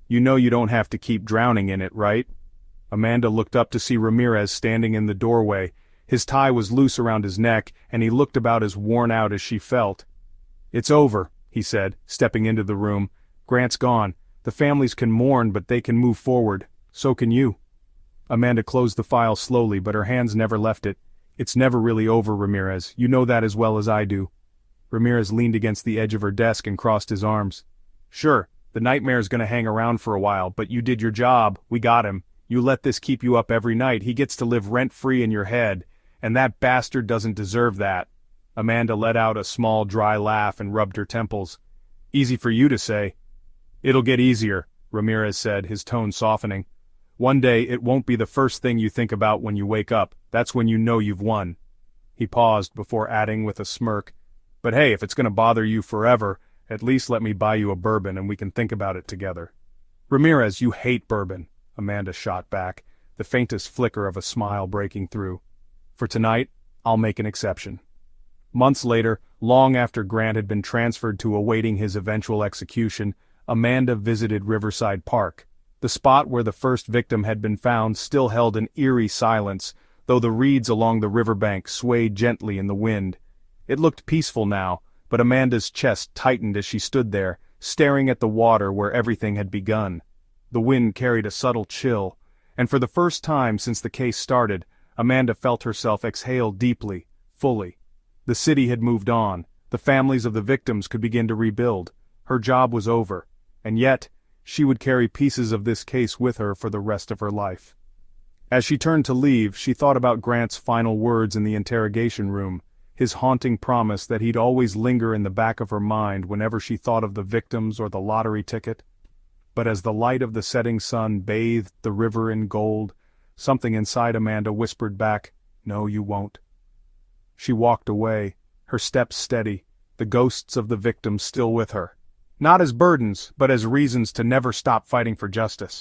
A: You know you don't have to keep drowning in it, right? Amanda looked up to see Ramirez standing in the doorway. His tie was loose around his neck, and he looked about as worn out as she felt. "It's over," he said, stepping into the room. "Grant's gone. The families can mourn, but they can move forward. So can you." Amanda closed the file slowly, but her hands never left it. "It's never really over, Ramirez. You know that as well as I do." Ramirez leaned against the edge of her desk and crossed his arms. "Sure, the nightmare's gonna hang around for a while, but you did your job. We got him. You let this keep you up every night. He gets to live rent-free in your head, and that bastard doesn't deserve that." Amanda let out a small, dry laugh and rubbed her temples. "Easy for you to say." "It'll get easier," Ramirez said, his tone softening. "One day it won't be the first thing you think about when you wake up. That's when you know you've won." He paused before adding with a smirk, "But hey, if it's gonna bother you forever, at least let me buy you a bourbon and we can think about it together." "Ramirez, you hate bourbon," Amanda shot back, the faintest flicker of a smile breaking through. "For tonight, I'll make an exception." Months later, long after Grant had been transferred to awaiting his eventual execution, Amanda visited Riverside Park. The spot where the first victim had been found still held an eerie silence, though the reeds along the riverbank swayed gently in the wind. It looked peaceful now, but Amanda's chest tightened as she stood there, staring at the water where everything had begun. The wind carried a subtle chill, and for the first time since the case started, Amanda felt herself exhale deeply, fully. The city had moved on. The families of the victims could begin to rebuild. Her job was over, and yet, she would carry pieces of this case with her for the rest of her life. As she turned to leave, she thought about Grant's final words in the interrogation room, his haunting promise that he'd always linger in the back of her mind whenever she thought of the victims or the lottery ticket. But as the light of the setting sun bathed the river in gold, something inside Amanda whispered back, "No, you won't." She walked away, her steps steady, the ghosts of the victims still with her. Not as burdens, but as reasons to never stop fighting for justice.